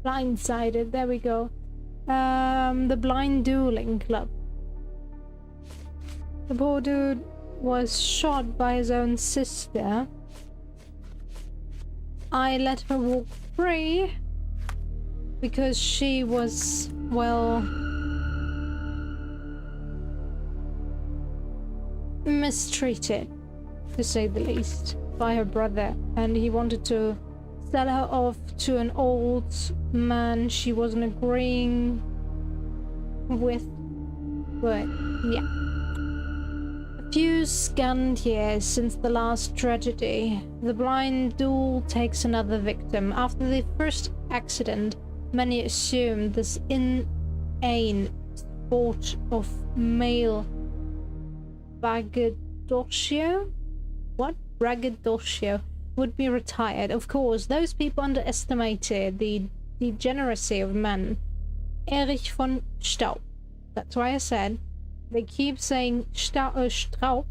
Blindsided, there we go. The blind dueling club. The poor dude was shot by his own sister. I let her walk free because she was, well, mistreated, to say the least, by her brother, and he wanted to sell her off to an old man she wasn't agreeing with. But yeah, a few scant years since the last tragedy, the blind duel takes another victim. After the first accident, many assumed this inane sport of male braggadocio? What? Braggadocio would be retired. Of course, those people underestimated the degeneracy of men. Erich von Staub. That's why I said they keep saying Straub,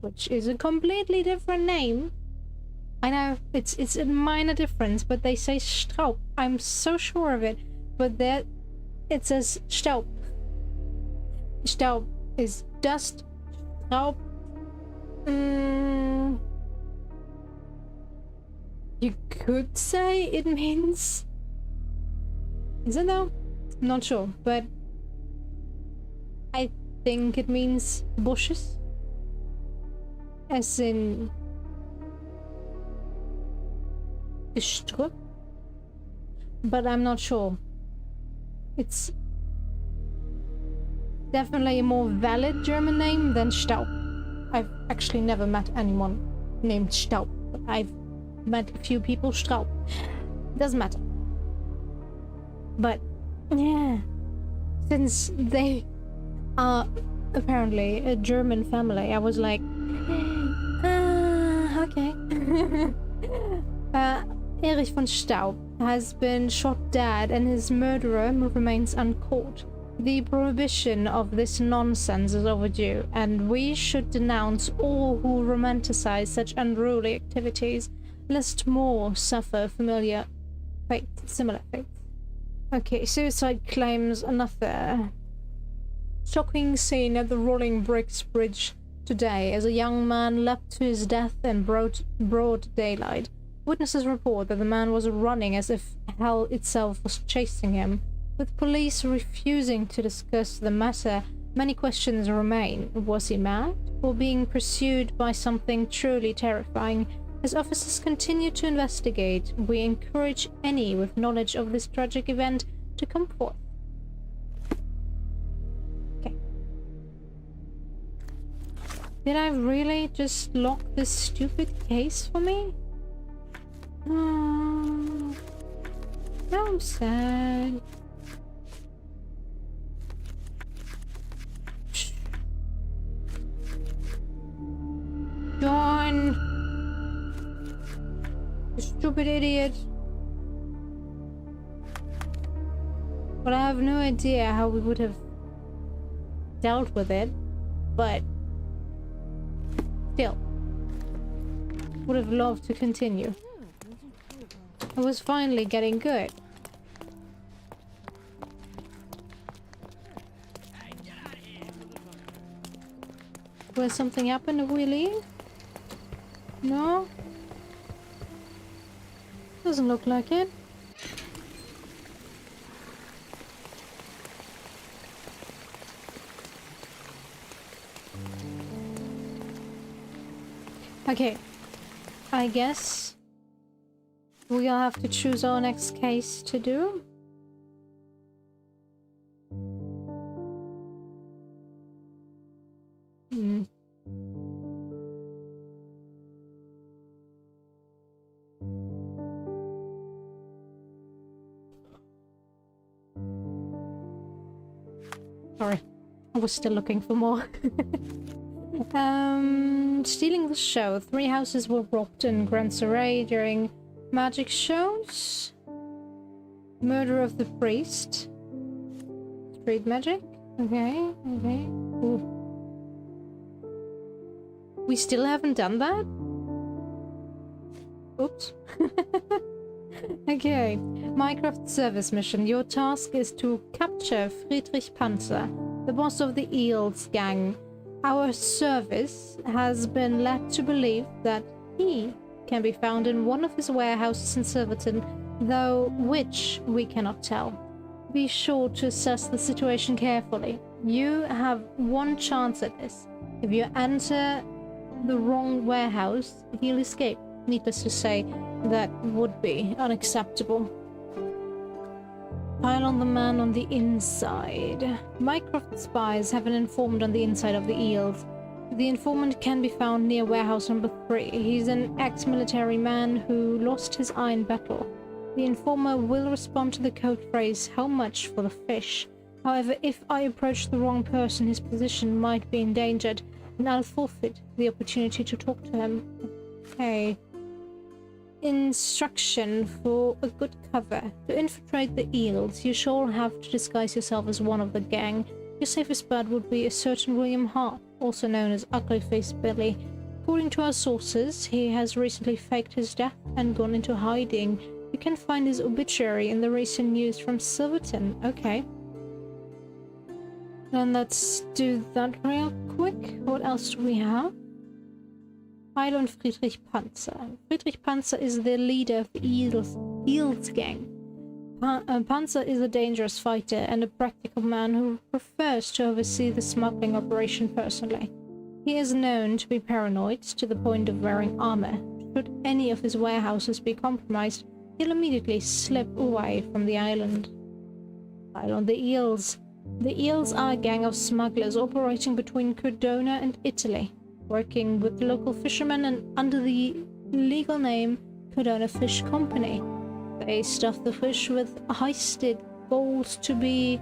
which is a completely different name. I know it's a minor difference, but they say Straub. I'm so sure of it. But there, it says Staub. Staub is dust. Straub. You could say it means... Is it though? I'm not sure, but I think it means bushes. As in... Gestrüpp. But I'm not sure. It's definitely a more valid German name than Staub. I've actually never met anyone named Staub, but I've met a few people Straub. Doesn't matter. But yeah, since they are apparently a German family, I was like, okay. Erich von Staub has been shot dead, and his murderer remains uncaught. The prohibition of this nonsense is overdue, and we should denounce all who romanticize such unruly activities, lest more suffer similar fate. Okay, suicide claims. Another shocking scene at the Rolling Bricks Bridge today as a young man leapt to his death in broad daylight. Witnesses report that the man was running as if hell itself was chasing him. With police refusing to discuss the matter, many questions remain. Was he mad, or being pursued by something truly terrifying? As officers continue to investigate, we encourage any with knowledge of this tragic event to come forth. Okay. Did I really just lock this stupid case for me? Oh, I'm sad. John! You stupid idiot. Well, I have no idea how we would have dealt with it, but still, would have loved to continue. I was finally getting good. Will something happen if we leave? No? Doesn't look like it. Okay. I guess we'll have to choose our next case to do. Sorry, I was still looking for more. Stealing the show. 3 houses were robbed in Grand Surrey during magic shows. Murder of the priest. Street magic. Okay. Ooh. We still haven't done that? Oops. Okay. Minecraft service mission. Your task is to capture Friedrich Panzer, the boss of the Eels gang. Our service has been led to believe that he can be found in one of his warehouses in Silverton, though which we cannot tell. Be sure to assess the situation carefully. You have one chance at this. If you enter the wrong warehouse, he'll escape. Needless to say, that would be unacceptable. Pile on the man on the inside. Mycroft spies have an informant on the inside of the Eels. The informant can be found near warehouse number 3. He's an ex-military man who lost his eye in battle. The informer will respond to the code phrase, "How much for the fish?" However, if I approach the wrong person, his position might be endangered, and I'll forfeit the opportunity to talk to him. Okay. Instruction for a good cover. To infiltrate the Eels, you shall have to disguise yourself as one of the gang. Your safest bet would be a certain William Hart, also known as Ugly-Faced Billy. According to our sources, he has recently faked his death and gone into hiding. You can find his obituary in the recent news from Silverton. Okay. Then let's do that real quick. What else do we have? Heil und Friedrich Panzer. Friedrich Panzer is the leader of the Eels gang. Panzer is a dangerous fighter and a practical man who prefers to oversee the smuggling operation personally. He is known to be paranoid to the point of wearing armor. Should any of his warehouses be compromised, he'll immediately slip away from the island. While on the Eels. The Eels are a gang of smugglers operating between Cardona and Italy, working with local fishermen and under the legal name Cardona Fish Company. They stuff the fish with heisted gold to be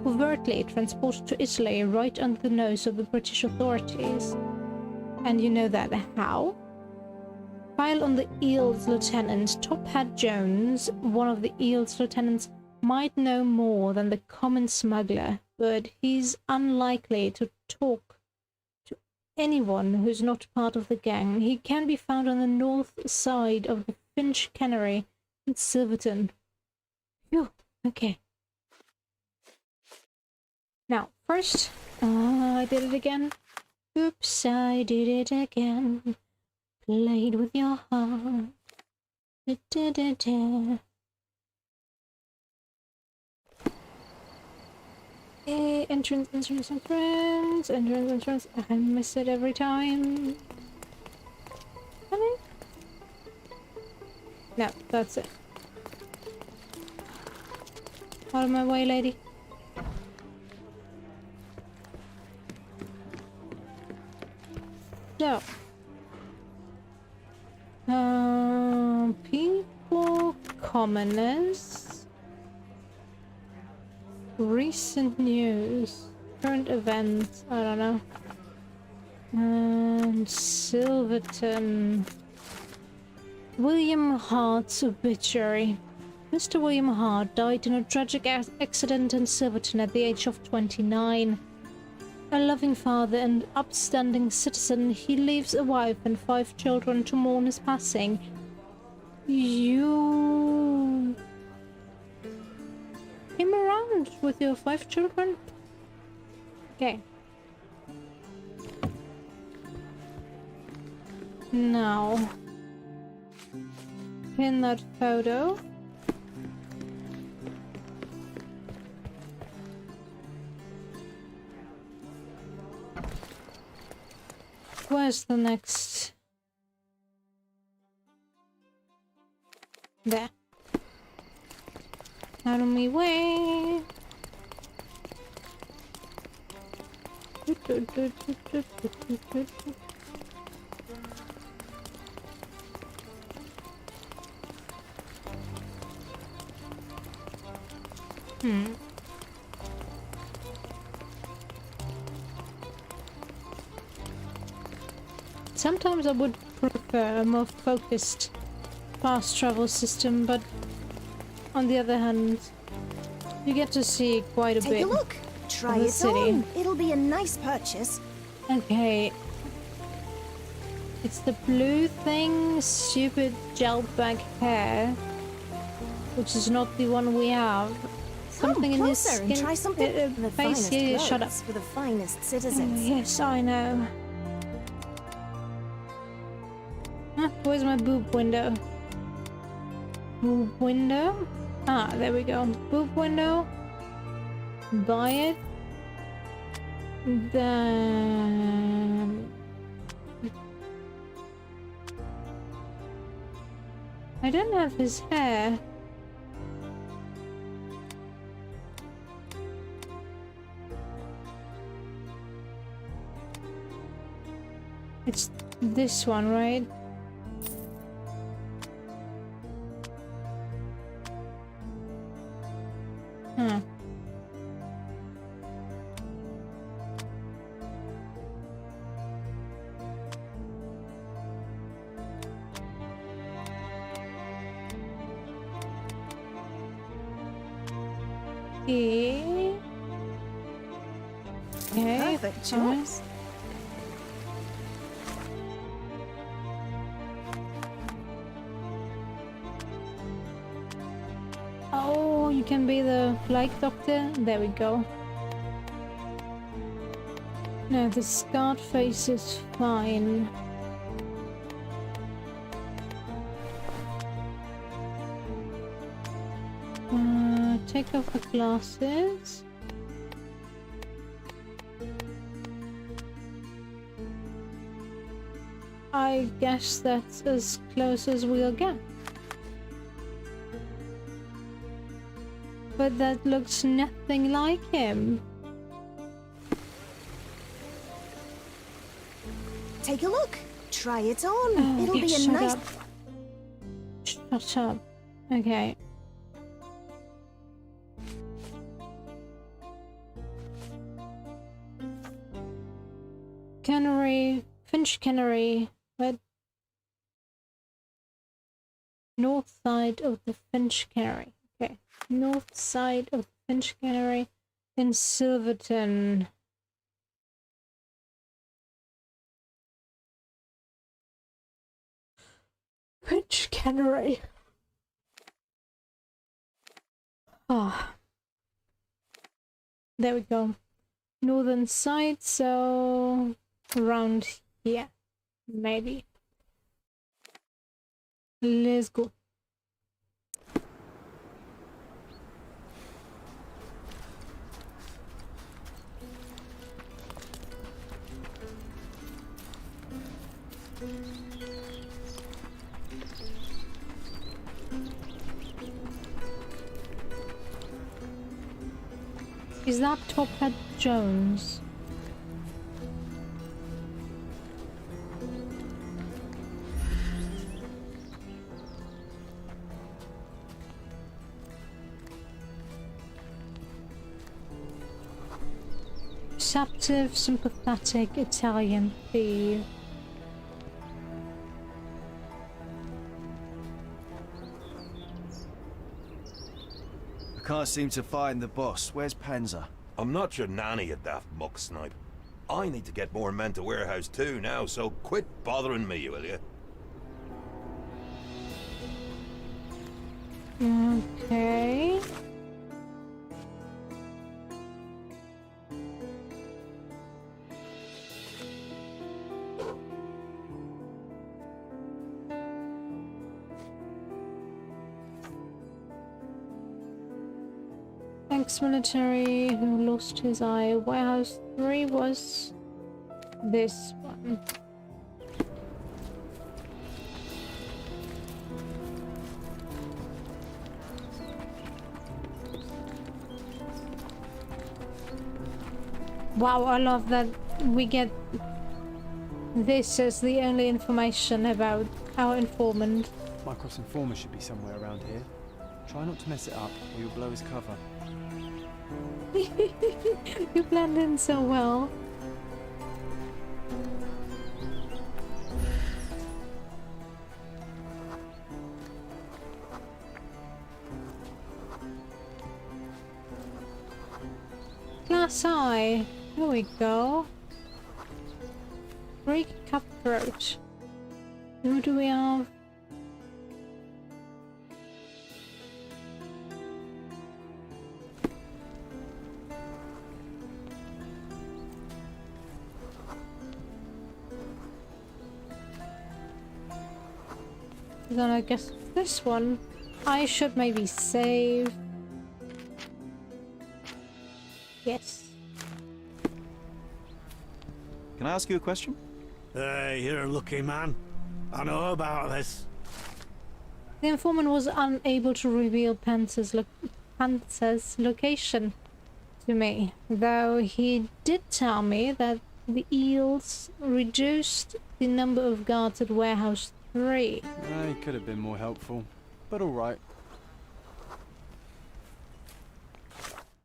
covertly transported to Italy right under the nose of the British authorities. And you know that how? While on the Eels lieutenant, Top Hat Jones, one of the Eels lieutenants, might know more than the common smuggler, but he's unlikely to talk to anyone who's not part of the gang. He can be found on the north side of the Finch Cannery in Silverton. Phew, okay. Now, first, I did it again. Oops, I did it again. Played with your heart. Da, da, da, da. Entrance. I miss it every time. Really? No, that's it. Out of my way, lady. So, people, commoners, recent news, current events, I don't know, and Silverton. William Hart's obituary. Mr. William Hart died in a tragic accident in Silverton at the age of 29. A loving father and upstanding citizen, he leaves a wife and 5 children to mourn his passing. You came around with your 5 children? Okay. Now, pin that photo. Where's the next? There. Out of my way. Sometimes I would prefer a more focused fast travel system, but on the other hand, you get to see quite a bit. Take a look. Try of the it city. on. It'll be a nice purchase. Okay. It's the blue thing, stupid gel back hair, which is not the one we have. Something in this closer skin. and try something. The Face finest here, shut up. clothes for the finest citizens. Yes, I know. Huh, where's my boob window? Boob window? Ah, there we go. Boob window. Buy it. Then... I don't have his hair. It's this one, right? Huh. Okay. Perfect choice. Oh, you can be the flight doctor? There we go. No, the scarred face is fine. Take off the glasses. I guess that's as close as we'll get. But that looks nothing like him. Take a look. Try it on. Oh, It'll yeah, be a shut nice... up. Shut up. Okay. Cannery, Finch Cannery, but north side of the Finch Cannery. Okay, north side of the Finch Cannery. in Silverton. Which cannery? Ah, there we go. Northern side, so around here, maybe. Let's go. Is that Top Hat Jones? Receptive, sympathetic Italian thief. I can't seem to find the boss. Where's Panzer? I'm not your nanny, you daft muck snipe. I need to get more men to warehouse too now, so quit bothering me, will you? Okay. Ex-military who lost his eye. Warehouse 3 was this one. Wow, I love that we get this as the only information about our informant. My cross-informer should be somewhere around here. Try not to mess it up, or you'll blow his cover. You blend in so well. Glass eye. Here we go. Greek cutthroat. Who do we have? Then I guess this one I should maybe save. Yes. Can I ask you a question? Hey, you're a lucky man. I know about this. The informant was unable to reveal Panzer's location to me, though he did tell me that the eels reduced the number of guards at Warehouse 3. He could have been more helpful, but alright.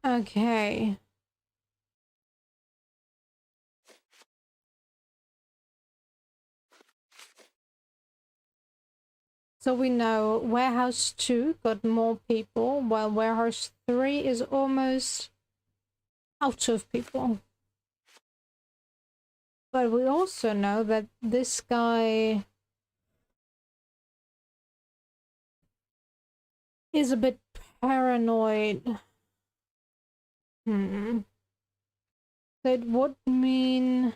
Okay. So we know Warehouse 2 got more people, while Warehouse 3 is almost out of people. But we also know that this guy is a bit paranoid. That would mean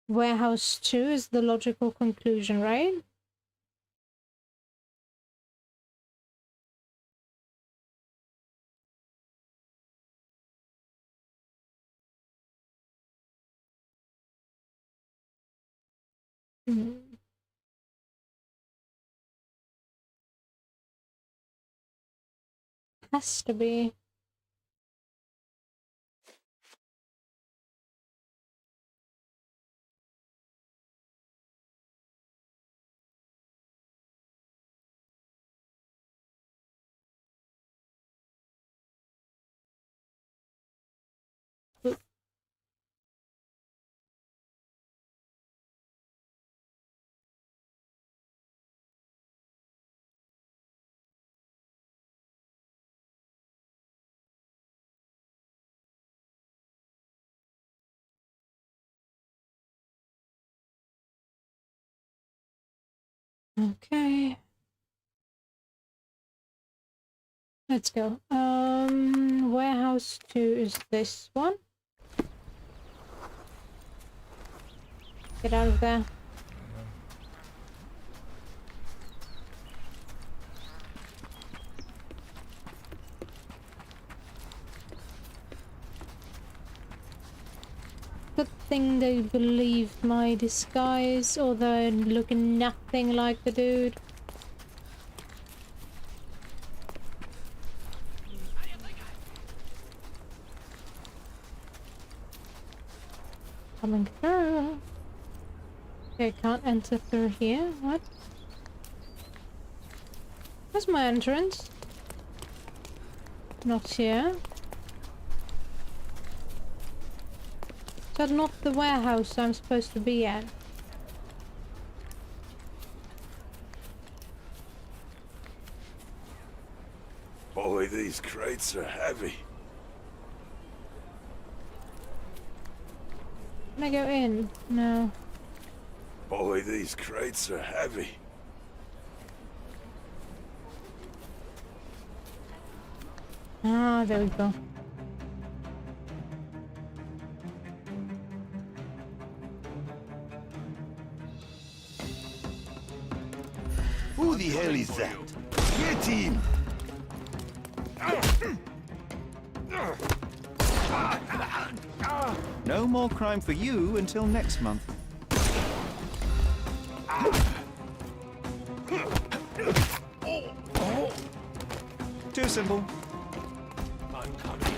Warehouse 2 is the logical conclusion, right? Has to be. Okay. Let's go. Warehouse 2 is this one. Get out of there. Good thing they believed my disguise, although looking nothing like the dude. Coming through. Okay, can't enter through here. What? Where's my entrance? Not here. Is that not the warehouse I'm supposed to be at? Boy, these crates are heavy. Can I go in? No. Boy, these crates are heavy. Ah, there we go. Who the hell is that? Get him! No more crime for you until next month. Too simple. I'm coming.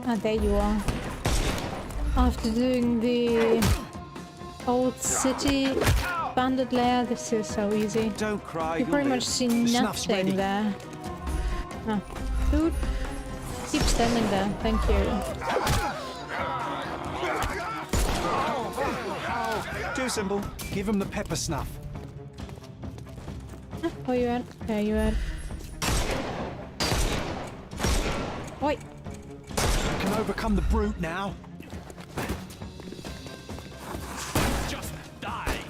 Ah, there you are. After doing the old city bandit lair, this is so easy. Don't cry. You pretty much see nothing there. Ah, dude, keep standing there. Thank you. Too simple. Give him the pepper snuff. Ah, where you at? There you at. Wait. You can overcome the brute now. Just die.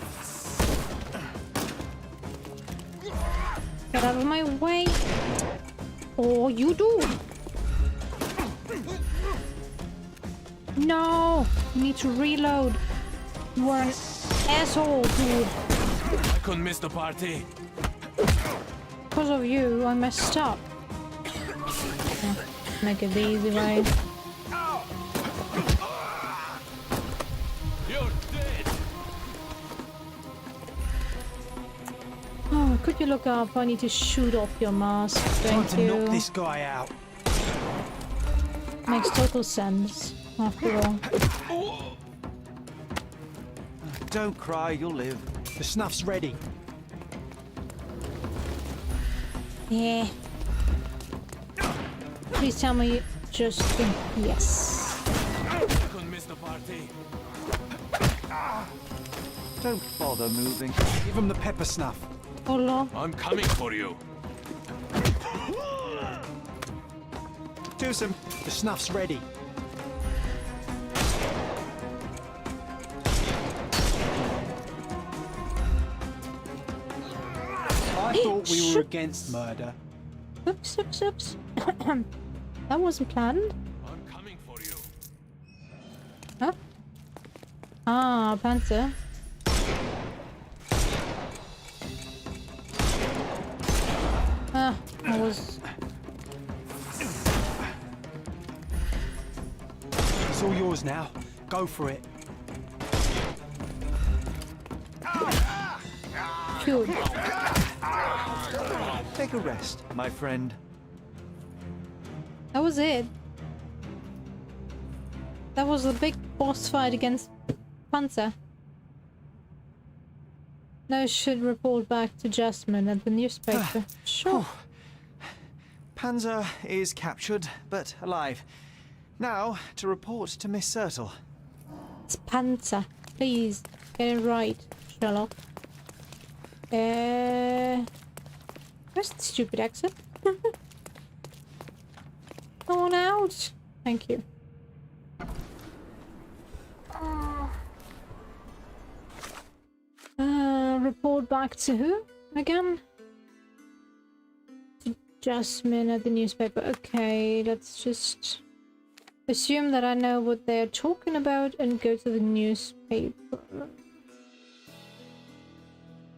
Get out of my way. Or you do. No! You need to reload. You are an asshole, dude. I couldn't miss the party. Because of you, I messed up. Make it the easy way. You're dead. Oh, could you look up? I need to shoot off your mask. Time Thank to knock you. this guy out. Makes total sense, after all. Don't cry, you'll live. The snuff's ready. Yeah. Please tell me you just think yes. I couldn't miss the party. Don't bother moving. Give him the pepper snuff. Oh lord. I'm coming for you. Too simple. The snuff's ready. I thought we were against murder. Oops, oops, oops. That wasn't planned. I'm coming for you. Huh? Ah, Panther. Ah, I was... It's all yours now. Go for it. Good. Take a rest, my friend. That was it. That was the big boss fight against Panzer. Now I should report back to Jasmine at the newspaper. Sure. Panzer is captured, but alive. Now, to report to Miss Sertle. It's Panzer. Please, get it right, Sherlock. Where's the stupid exit? Come on out. Thank you. Report back to who again? To Jasmine at the newspaper. Okay, let's just assume that I know what they're talking about and go to the newspaper.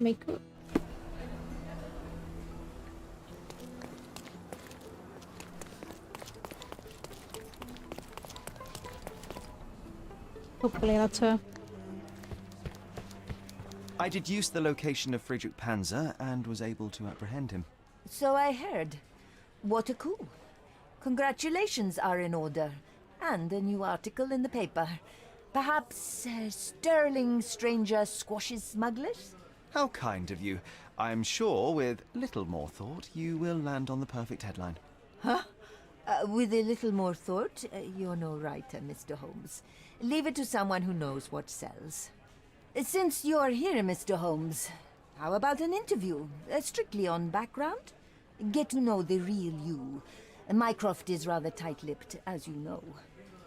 Makeup. Hopefully that's her. I deduced the location of Friedrich Panzer and was able to apprehend him. So I heard. What a coup. Congratulations are in order. And a new article in the paper. Perhaps sterling stranger squashes smugglers? How kind of you. I'm sure with little more thought you will land on the perfect headline. Huh? With a little more thought, you're no writer, Mr. Holmes. Leave it to someone who knows what sells. Since you're here, Mr. Holmes, how about an interview? Strictly on background? Get to know the real you. Mycroft is rather tight-lipped, as you know.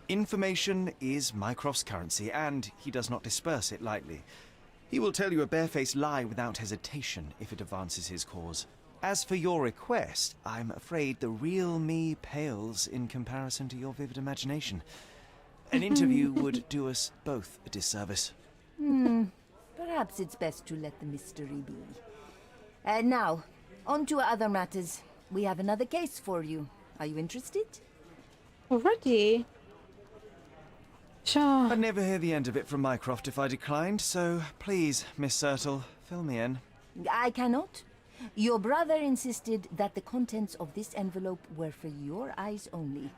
Information is Mycroft's currency, and he does not disperse it lightly. He will tell you a barefaced lie without hesitation if it advances his cause. As for your request, I'm afraid the real me pales in comparison to your vivid imagination. An interview would do us both a disservice. Perhaps it's best to let the mystery be. Now, on to other matters. We have another case for you. Are you interested? Already? Sure. I'd never hear the end of it from Mycroft if I declined, so please, Miss Sertle, fill me in. I cannot. Your brother insisted that the contents of this envelope were for your eyes only.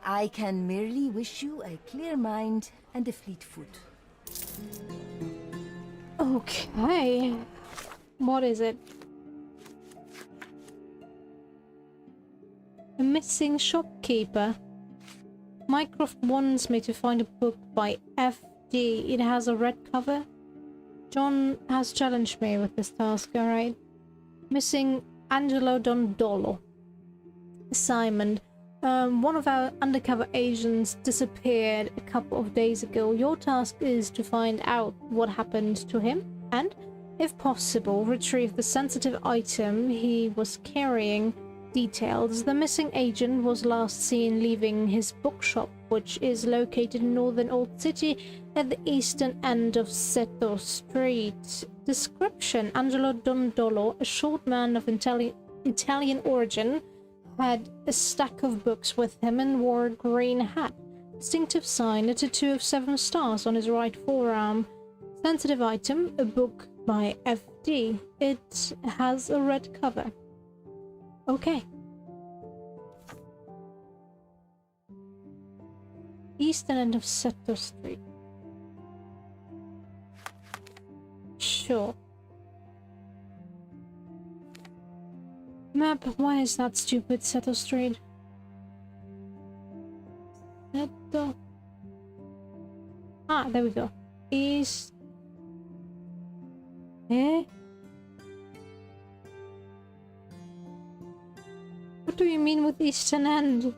I can merely wish you a clear mind and a fleet foot. Okay. What is it? A missing shopkeeper. Mycroft wants me to find a book by F.D. It has a red cover. John has challenged me with this task, alright? Missing Angelo Dondolo. Assignment. One of our undercover agents disappeared a couple of days ago. Your task is to find out what happened to him and, if possible, retrieve the sensitive item he was carrying. Details. The missing agent was last seen leaving his bookshop, which is located in northern Old City at the eastern end of Seto Street. Description. Angelo Dondolo, a short man of Italian origin, had a stack of books with him and wore a green hat. Distinctive sign, a tattoo of 7 stars on his right forearm. Sensitive item, a book by F.D. It has a red cover. Okay. Eastern end of Seto Street. Sure. Map, why is that stupid Seto Street? Seto. Ah, there we go. East. Eh? What do you mean with eastern end?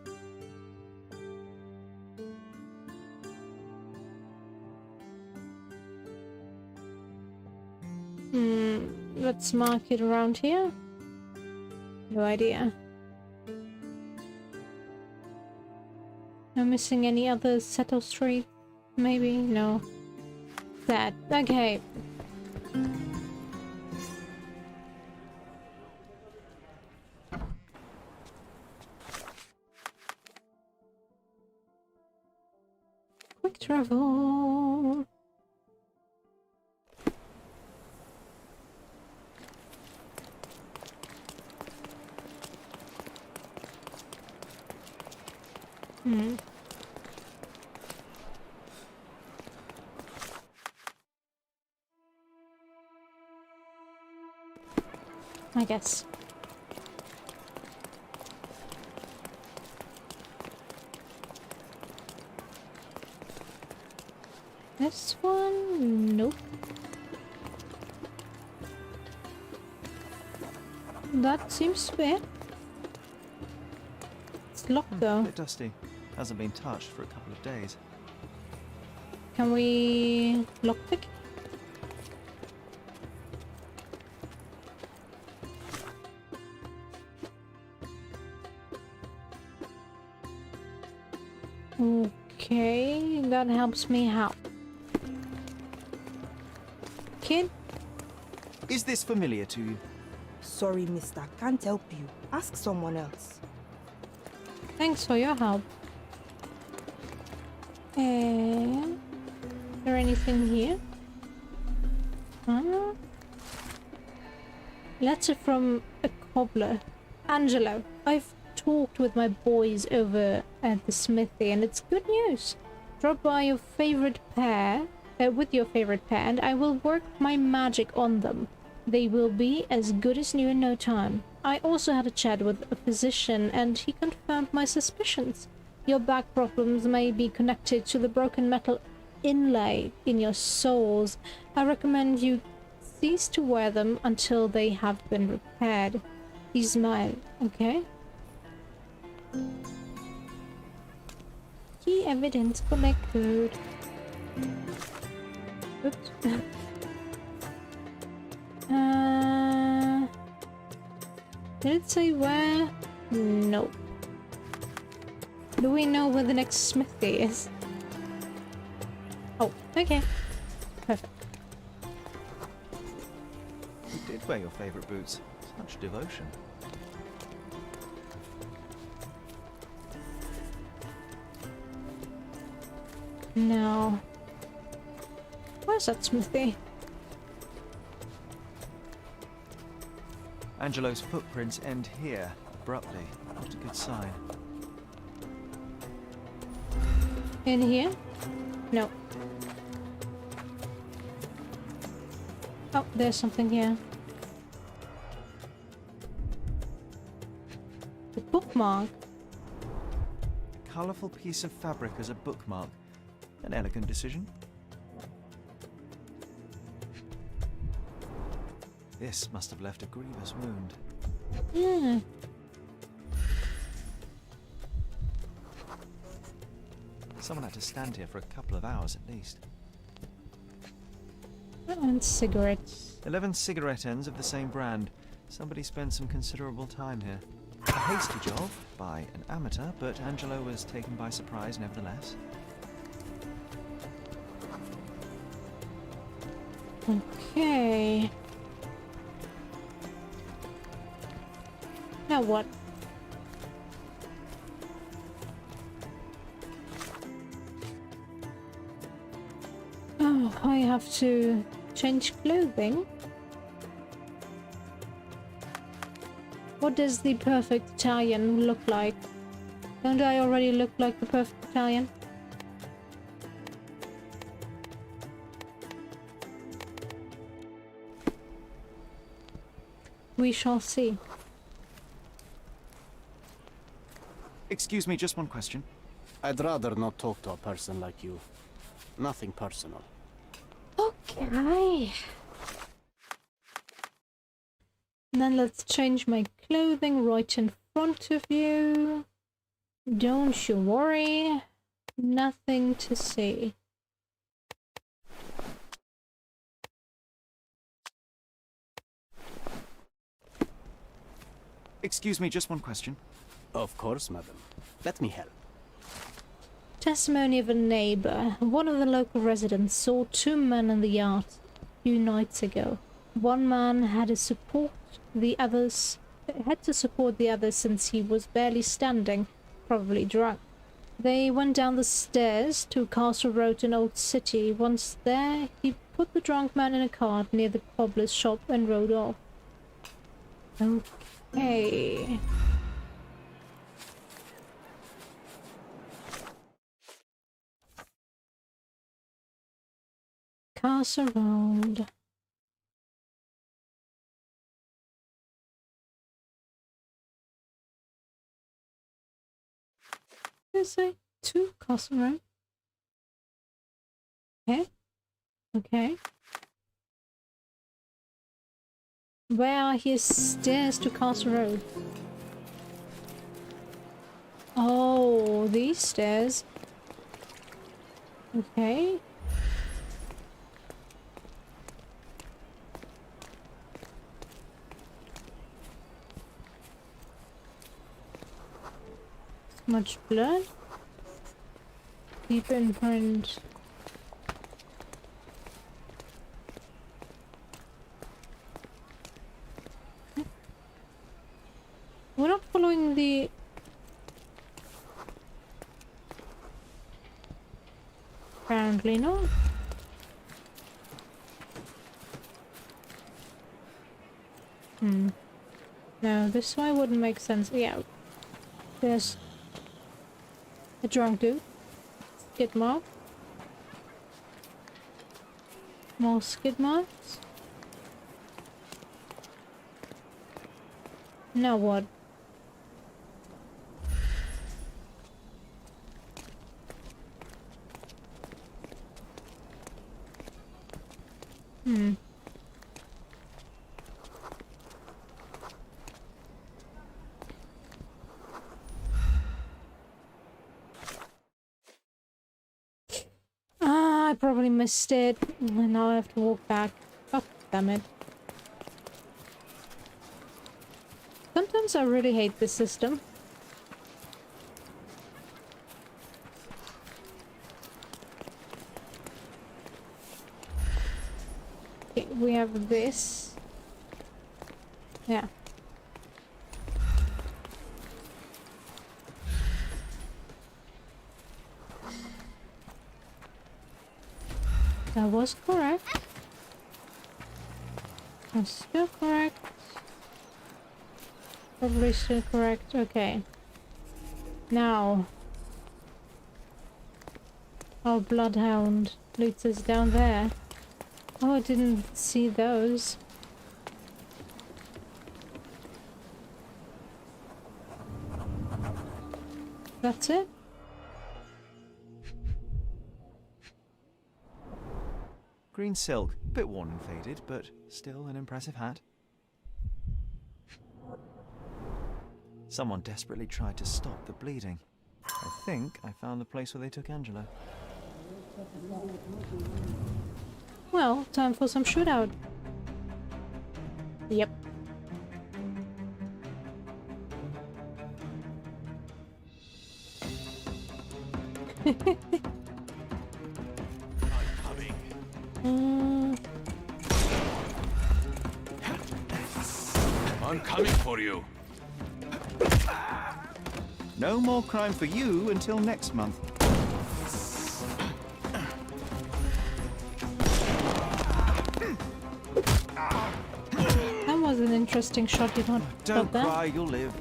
Let's mark it around here. No idea. Am I missing any other Seto Street? Maybe? No. That. Okay. Quick travel. I guess. This one? Nope. That seems to be it. It's locked though. A bit dusty. Hasn't been touched for a couple of days. Can we lockpick? Okay, that helps me out. Kid? Is this familiar to you? Sorry, mister. Can't help you. Ask someone else. Thanks for your help. Is there anything here? Huh? Letter from a cobbler. Angelo, I've talked with my boys over at the smithy and it's good news. Drop by your favorite pair, with your favorite pair, and I will work my magic on them. They will be as good as new in no time. I also had a chat with a physician and he confirmed my suspicions. Your back problems may be connected to the broken metal inlay in your soles. I recommend you cease to wear them until they have been repaired. He smiled. Okay. Key evidence collected. Oops. Did it say where? No. Do we know where the next smithy is? Oh, okay. Perfect. You did wear your favorite boots. Such devotion. No. Where's that smithy? Angelo's footprints end here, abruptly. Not a good sign. In here? No. Oh, there's something here. The bookmark. A colourful piece of fabric as a bookmark. An elegant decision. This must have left a grievous wound. Yeah. Someone had to stand here for a couple of hours at least. And cigarettes. 11 cigarette ends of the same brand. Somebody spent some considerable time here. A hasty job by an amateur, but Angelo was taken by surprise nevertheless. Okay. Now what? Oh, I have to change clothing. What does the perfect Italian look like? Don't I already look like the perfect Italian? We shall see. Excuse me, just one question. I'd rather not talk to a person like you. Nothing personal. Okay. And then let's change my clothing right in front of you. Don't you worry. Nothing to see. Excuse me, just one question. Of course, madam. Let me help. Testimony of a neighbor. One of the local residents saw two men in the yard a few nights ago. One man had to support the others since he was barely standing, probably drunk. They went down the stairs to Castle Road in Old City. Once there, he put the drunk man in a cart near the cobbler's shop and rode off. Okay. Castle Road. There's like two Castle Road. Okay. Okay. Where are his stairs to Castle Road? Oh, these stairs. Okay. Much blood. Deep imprint. We're not following the... Apparently not. No, this way wouldn't make sense. Yeah. There's a drunk dude. Skid mark. More skid marks. Now what? I probably missed it, and now I have to walk back. Oh, damn it. Sometimes I really hate this system. Okay, we have this. Yeah. That was correct. That's still correct. Probably still correct. Okay. Now. Our bloodhound leads us down there. Oh, I didn't see those. That's it? Green silk, bit worn and faded, but still an impressive hat. Someone desperately tried to stop the bleeding. I think I found the place where they took Angela. Well, time for some shootout. Yep. I'm coming for you. No more crime for you until next month. That was an interesting shot you got. Don't cry, you'll live.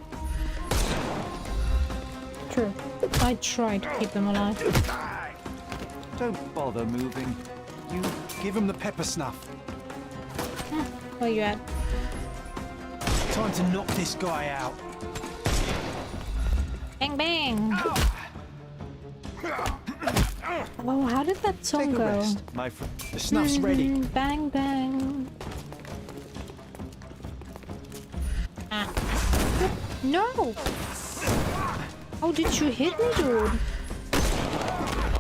True. I tried to keep them alive. Don't bother moving. You give him the pepper snuff. Where you at? Time to knock this guy out. Bang bang! Oh, how did that song go? Rest, my friend. The snuff's ready. Bang bang. Ah. No! How did you hit me, dude?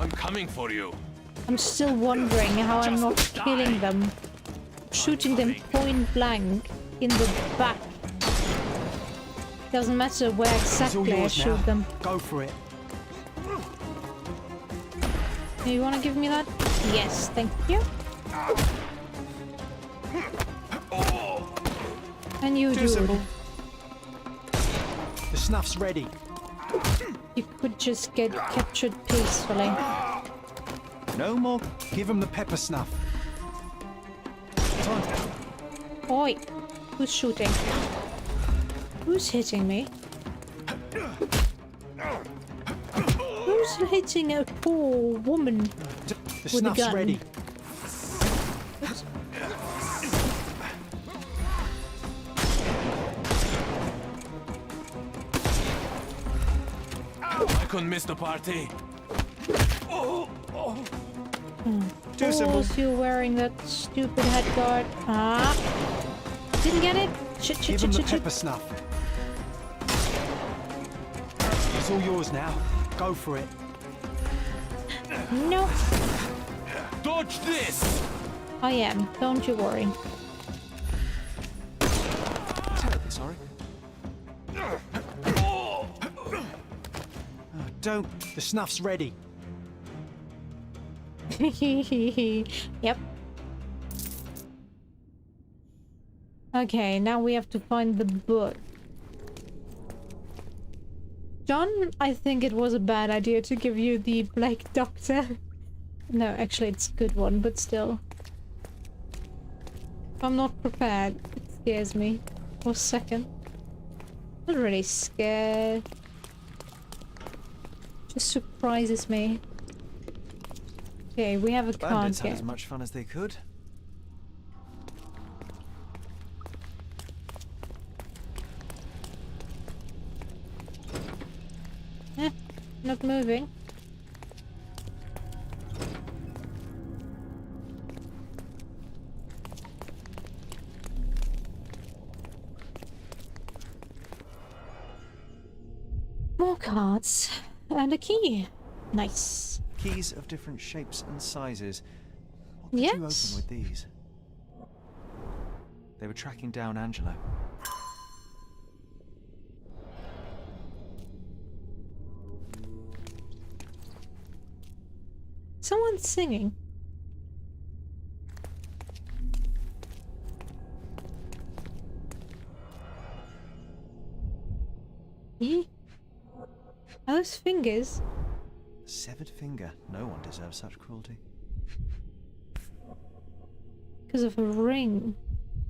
I'm coming for you. I'm still wondering how I'm not killing them. Shooting them point blank in the back. Doesn't matter where exactly I shoot them. Go for it. You wanna give me that? Yes, thank you. And you, dude. The snuff's ready. You could just get captured peacefully. No more. Give him the pepper snuff. Oi! Who's shooting? Who's hitting me? Who's hitting a poor woman The with a gun? ready. Oops. I couldn't miss the party. Too simple. You wearing that stupid head guard? Ah! Didn't get it. Shit! Give him the pepper snuff. It's all yours now. Go for it. No. Dodge this. I am. Don't you worry. Terribly sorry. Don't. The snuff's ready. Yep. Okay, now we have to find the book. John, I think it was a bad idea to give you the Blake Doctor. No, actually it's a good one, but still. If I'm not prepared, it scares me for a second. Not really scared. Just surprises me. Okay, we have a card Bandits had game. as much fun as they could. Not moving. More cards and a key. Nice. Keys of different shapes and sizes. What did you open with these? They were tracking down Angelo. Someone's singing. Are those fingers? A severed finger. No one deserves such cruelty. Because of a ring.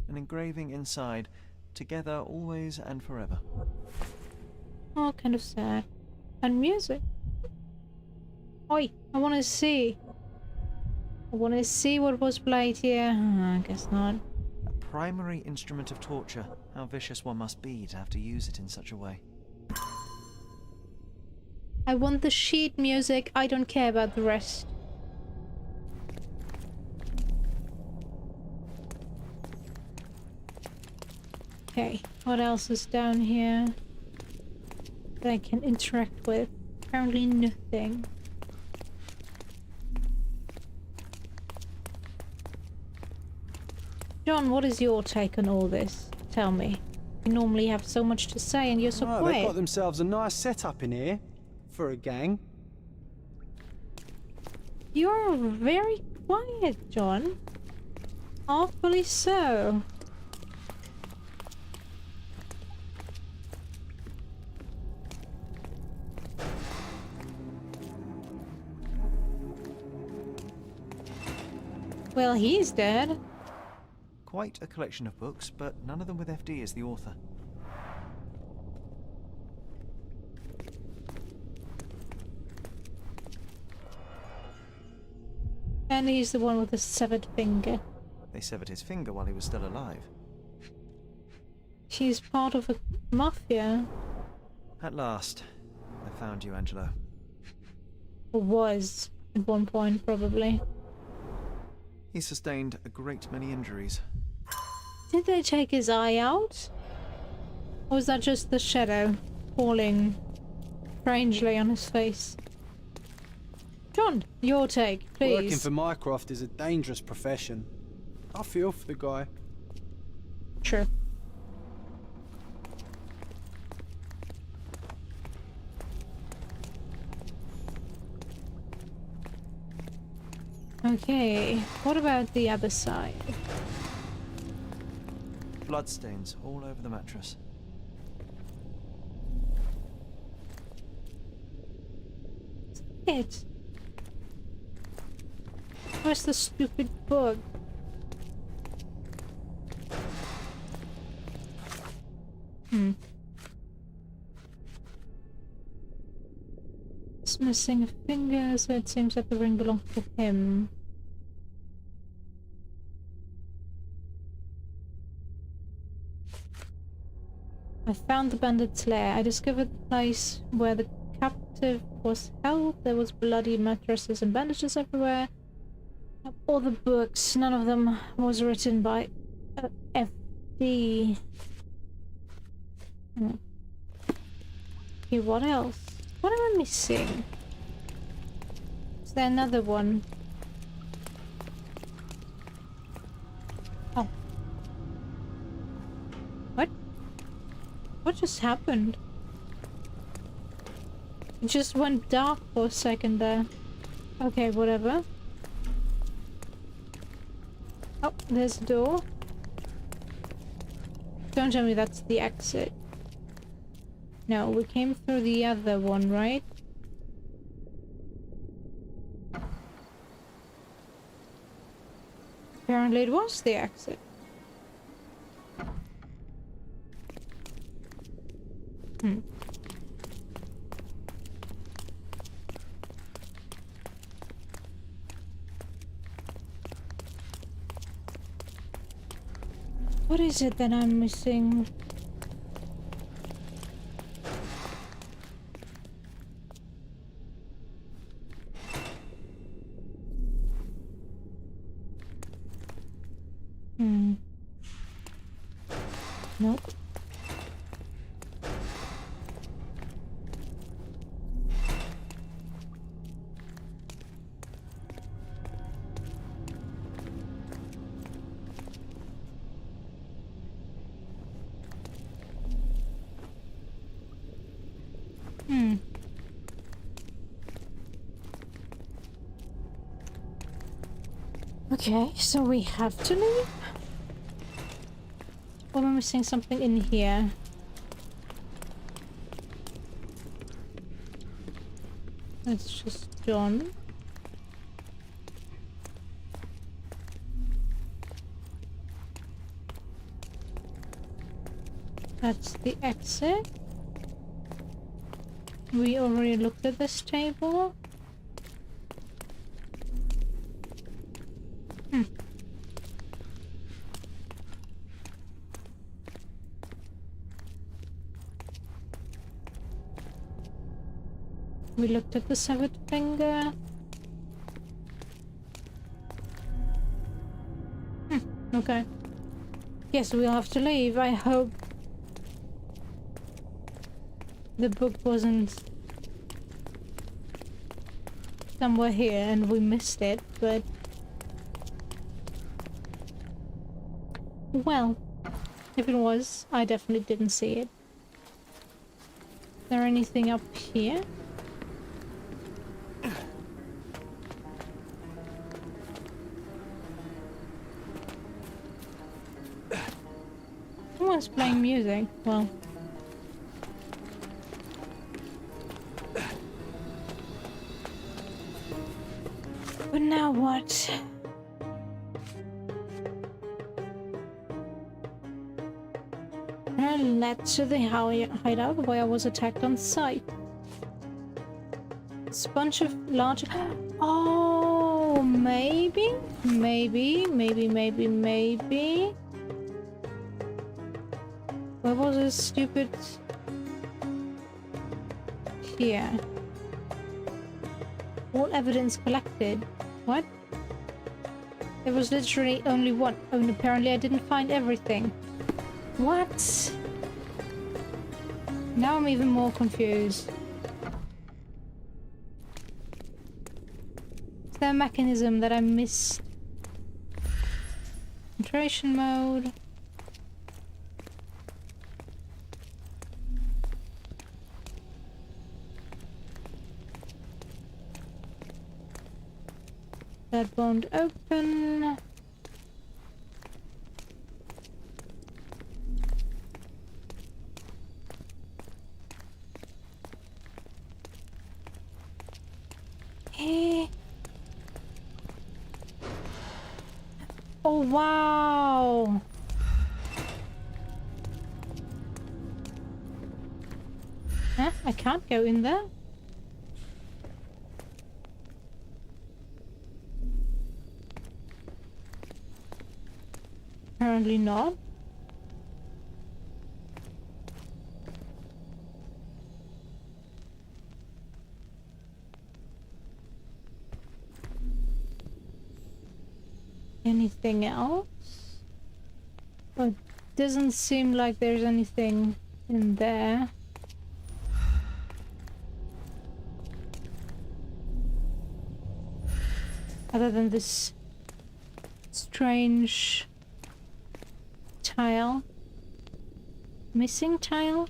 An engraving inside. Together, always and forever. Oh, kind of sad. And music. Oi, I want to see. I want to see what was played here. I guess not. A primary instrument of torture. How vicious one must be to have to use it in such a way. I want the sheet music. I don't care about the rest. Okay, what else is down here that I can interact with? Apparently nothing. John, what is your take on all this? Tell me. You normally have so much to say and you're so quiet. They've got themselves a nice setup in here for a gang. You're very quiet, John. Awfully so. Well, he's dead. Quite a collection of books, but none of them with FD as the author. And he's the one with the severed finger. They severed his finger while he was still alive. She's part of a mafia. At last, I found you, Angelo. Or was, at one point, probably. He sustained a great many injuries. Did they take his eye out? Or was that just the shadow falling strangely on his face? John, your take, please. Working for Mycroft is a dangerous profession. I feel for the guy. Sure. Okay, what about the other side? Bloodstains all over the mattress. It. Where's the stupid bug? It's missing a finger, so it seems that the ring belongs to him. I found the bandit's lair. I discovered the place where the captive was held. There was bloody mattresses and bandages everywhere. All the books, none of them was written by FD. Okay, what else? What am I missing? Is there another one? Oh. What? What just happened? It just went dark for a second there. Okay, whatever. Oh, there's a door. Don't tell me that's the exit. No, we came through the other one, right? Apparently it was the exit. What is it that I'm missing? Nope. Okay, so we have to leave? Or am I missing something in here? It's just John. That's the exit. We already looked at this table. We looked at the severed finger. Okay. Yes, we'll have to leave. I hope the book wasn't somewhere here and we missed it, but... Well, if it was, I definitely didn't see it. Is there anything up here? Someone's playing music. Well... But now what? Led to the hideout where I was attacked on sight. It's a bunch of large... Oh, maybe? Where was this stupid... Here. All evidence collected. What? There was literally only one. Oh, and apparently I didn't find everything. What? Now I'm even more confused. Is there a mechanism that I missed? Concentration mode. That won't open. Oh, wow. Huh? I can't go in there. Apparently not. Anything else? Well, it doesn't seem like there's anything in there. Other than this strange tile. Missing tile?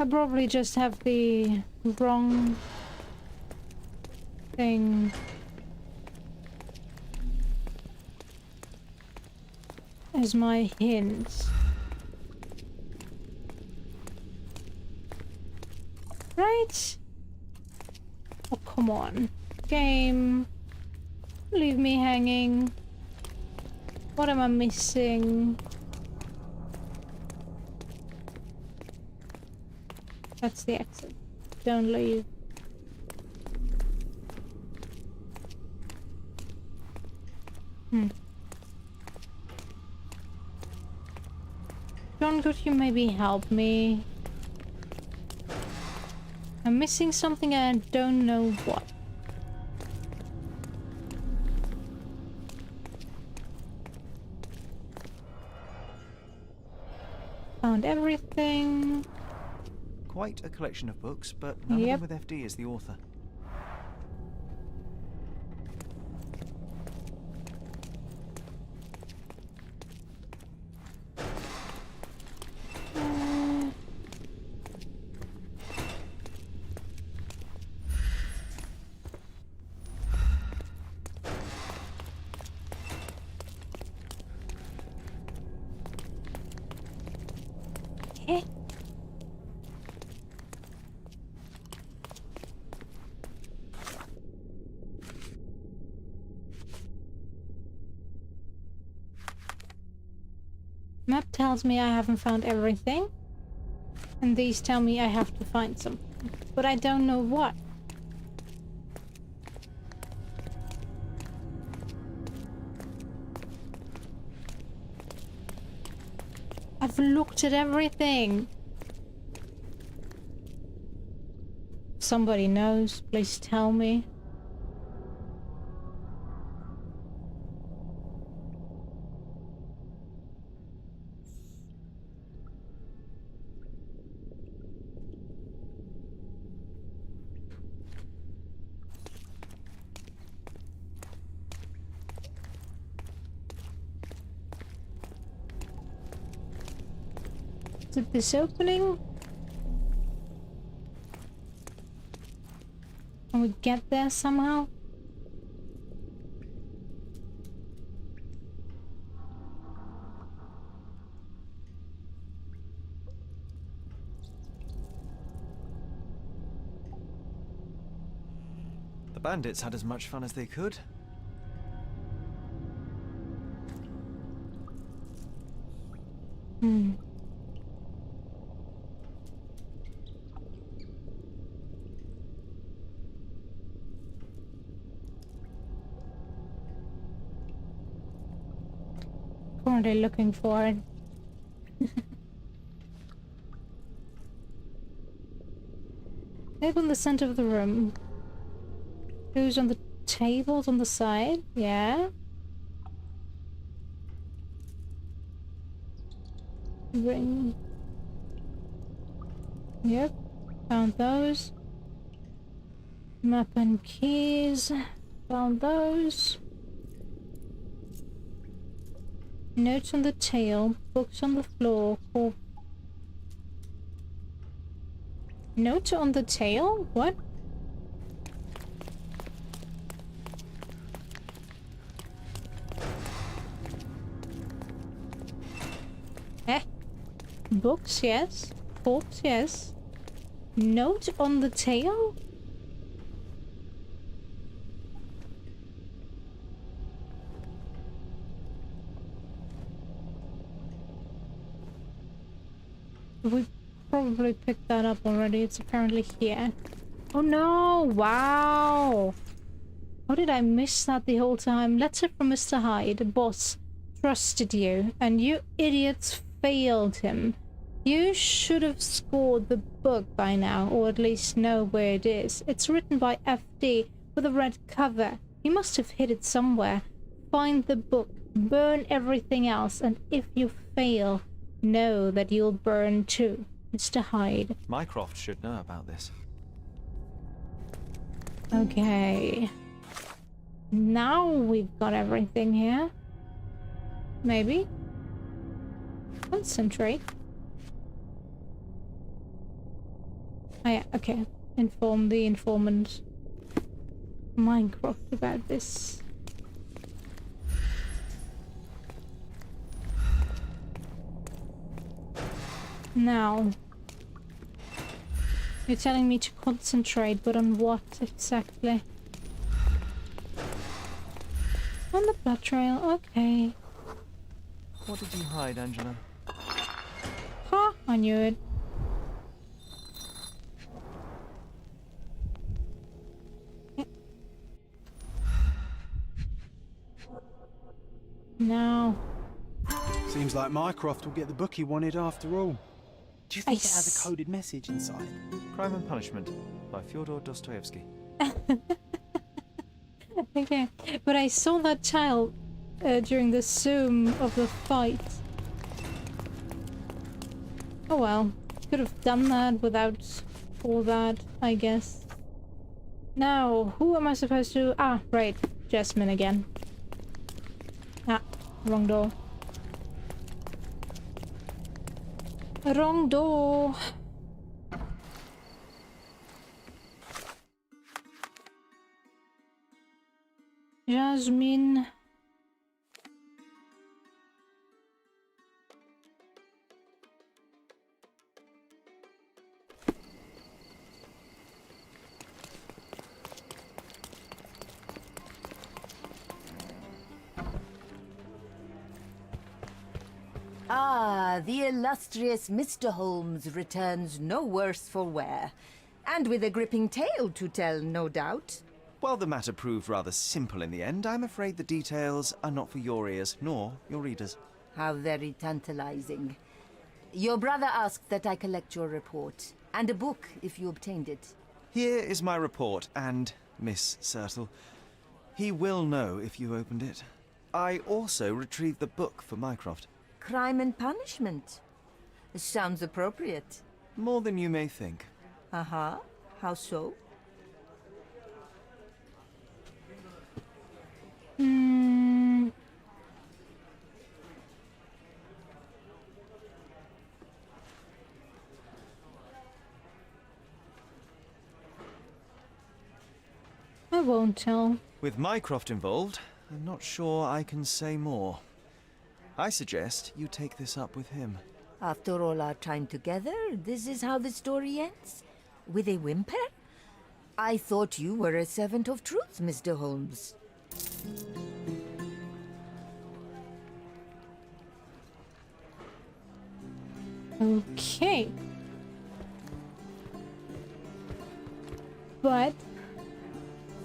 I probably just have the wrong thing. As my hint. Right? Oh, come on. Game. Leave me hanging. What am I missing? That's the exit. Don't leave. John, could you maybe help me? I'm missing something and I don't know what. Found everything. Quite a collection of books, but none of them with FD as the author. Map tells me I haven't found everything, and these tell me I have to find something, but I don't know what. I've looked at everything. Somebody knows, please tell me. Is it this opening? Can we get there somehow? The bandits had as much fun as they could. Currently looking for it. Maybe in the center of the room. Who's on the tables on the side? Yeah. Ring. Yep. Found those. Map and keys. Found those. Notes on the tail. Books on the floor. Or note on the tail? What? Books, yes. Books, yes. Note on the tail? We probably picked that up already. It's apparently here. Oh no! Wow! How did I miss that the whole time? Letter from Mr. Hyde. Boss trusted you, and you idiots failed him. You should have scored the book by now, or at least know where it is. It's written by FD with a red cover. He must have hid it somewhere. Find the book, burn everything else, and if you fail, know that you'll burn too. Mr. Hyde. Mycroft should know about this. Okay. Now we've got everything here. Maybe. Concentrate. Oh yeah, okay. Inform the informant Minecraft about this. Now, you're telling me to concentrate, but on what exactly? On the blood trail, okay. What did you hide, Angela? Ha! I knew it. Now. Seems like Mycroft will get the book he wanted after all. Do you think it has a coded message inside? Crime and Punishment by Fyodor Dostoevsky. Okay, but I saw that child during the zoom of the fight. Oh well, could have done that without all that, I guess. Now, who am I supposed to... Ah, right, Jasmine again. Ah, wrong door. Wrong door. Jasmine. Ah, the illustrious Mr. Holmes returns no worse for wear. And with a gripping tale to tell, no doubt. While the matter proved rather simple in the end, I'm afraid the details are not for your ears, nor your readers. How very tantalizing. Your brother asked that I collect your report, and a book if you obtained it. Here is my report, and Miss Sertle. He will know if you opened it. I also retrieved the book for Mycroft. Crime and Punishment. Sounds appropriate. More than you may think. Uh-huh. How so? I won't tell. With Mycroft involved, I'm not sure I can say more. I suggest you take this up with him. After all our time together, this is how the story ends? With a whimper? I thought you were a servant of truth, Mr. Holmes. Okay. But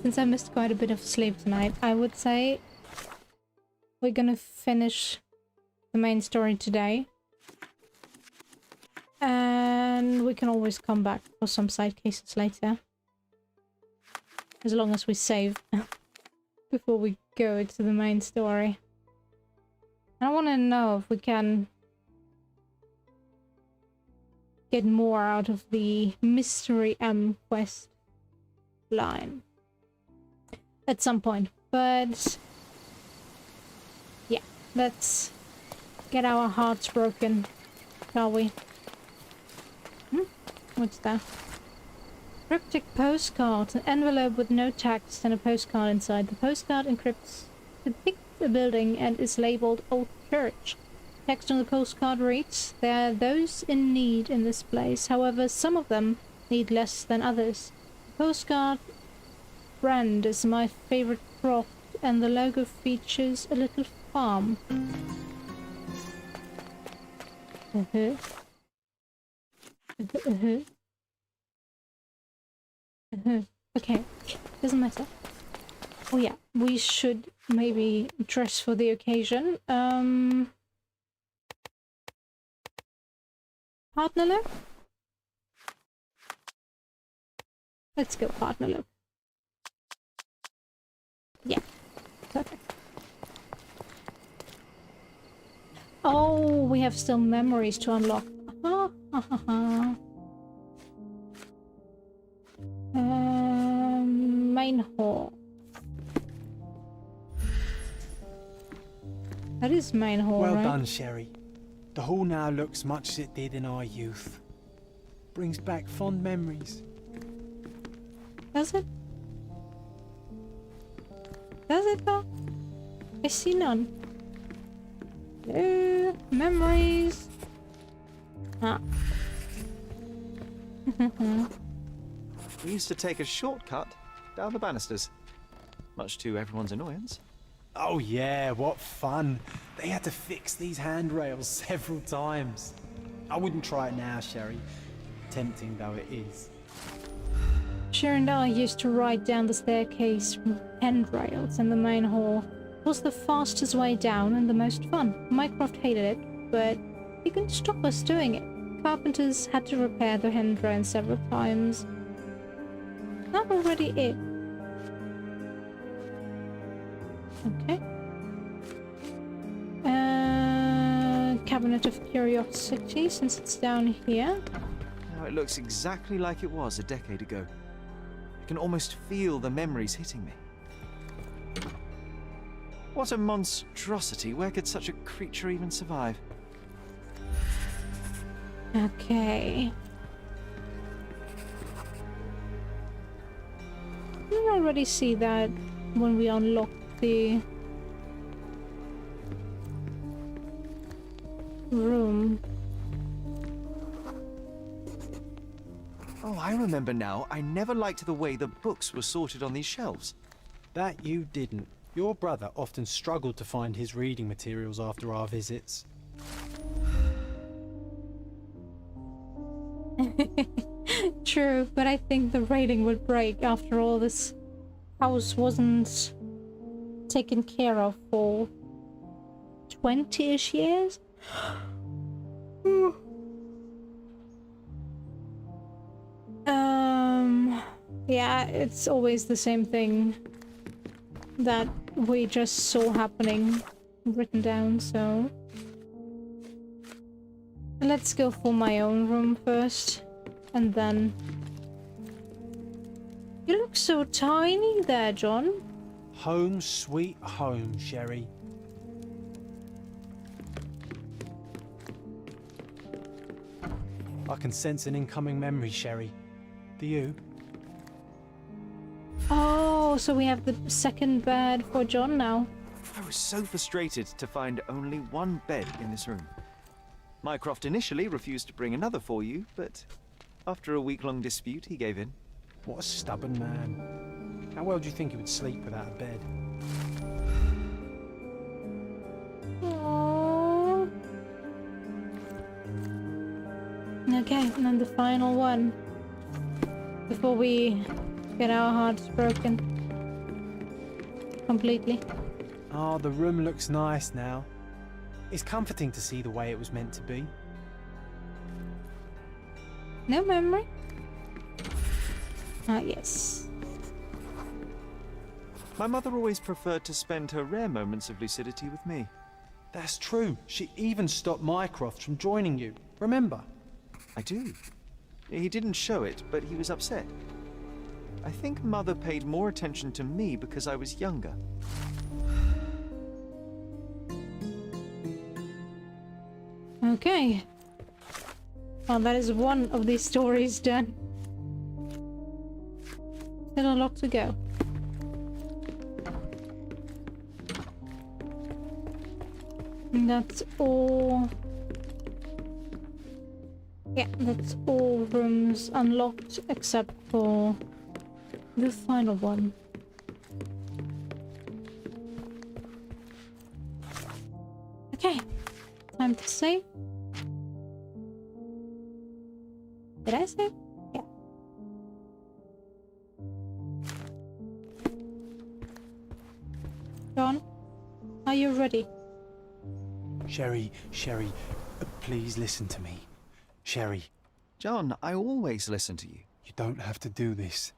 since I missed quite a bit of sleep tonight, I would say we're gonna finish the main story today. And we can always come back for some side cases later. As long as we save before we go to the main story. I want to know if we can get more out of the Mystery M quest line at some point, but yeah, let's get our hearts broken, shall we? What's that? Cryptic postcard, an envelope with no text and a postcard inside. The postcard depicts a building and is labeled Old Church. Text on the postcard reads, "There are those in need in this place, however some of them need less than others. The postcard brand is my favorite crop and the logo features a little farm." Okay, doesn't matter. Oh yeah, we should maybe dress for the occasion. Partner look? Let's go partner look. Yeah, perfect. Oh, we have still memories to unlock. Main hall. That is main hall, well right? done, Sherry. The hall now looks much as it did in our youth. Brings back fond memories. Does it? Does it though? I see none. Memories. Ah. We used to take a shortcut down the banisters, much to everyone's annoyance. Oh yeah, what fun. They had to fix these handrails several times. I wouldn't try it now, Sherry. Tempting though it is. Sher and I used to ride down the staircase from handrails in the main hall. It was the fastest way down and the most fun. Mycroft hated it, but he couldn't stop us doing it. Carpenters had to repair the handrail several times. Not already it. Okay. Cabinet of Curiosity, since it's down here. Now it looks exactly like it was a decade ago. I can almost feel the memories hitting me. What a monstrosity! Where could such a creature even survive? Okay. We already see that when we unlock the room. Oh, I remember now. I never liked the way the books were sorted on these shelves. That you didn't. Your brother often struggled to find his reading materials after our visits. True, but I think the rating would break after all. This house wasn't taken care of for 20-ish years. Yeah, it's always the same thing that we just saw happening written down, so let's go for my own room first, and then you look so tiny there, John. Home sweet home, Sherry. I can sense an incoming memory, Sherry. Do you? Oh, so we have the second bed for John now. I was so frustrated to find only one bed in this room. Mycroft initially refused to bring another for you, but after a week-long dispute, he gave in. What a stubborn man. How well do you think he would sleep without a bed? Aww. Okay, and then the final one. Before we get our hearts broken. Completely. Oh, the room looks nice now. It's comforting to see the way it was meant to be. No memory? Ah, yes. My mother always preferred to spend her rare moments of lucidity with me. That's true. She even stopped Mycroft from joining you. Remember? I do. He didn't show it, but he was upset. I think Mother paid more attention to me because I was younger. Okay. Well, that is one of these stories done. Still a lot to go. And that's all. Yeah, that's all rooms unlocked except for the final one. Okay, time to save. Did I save? Yeah. John, are you ready? Sherry, please listen to me. Sherry. John, I always listen to you. You don't have to do this.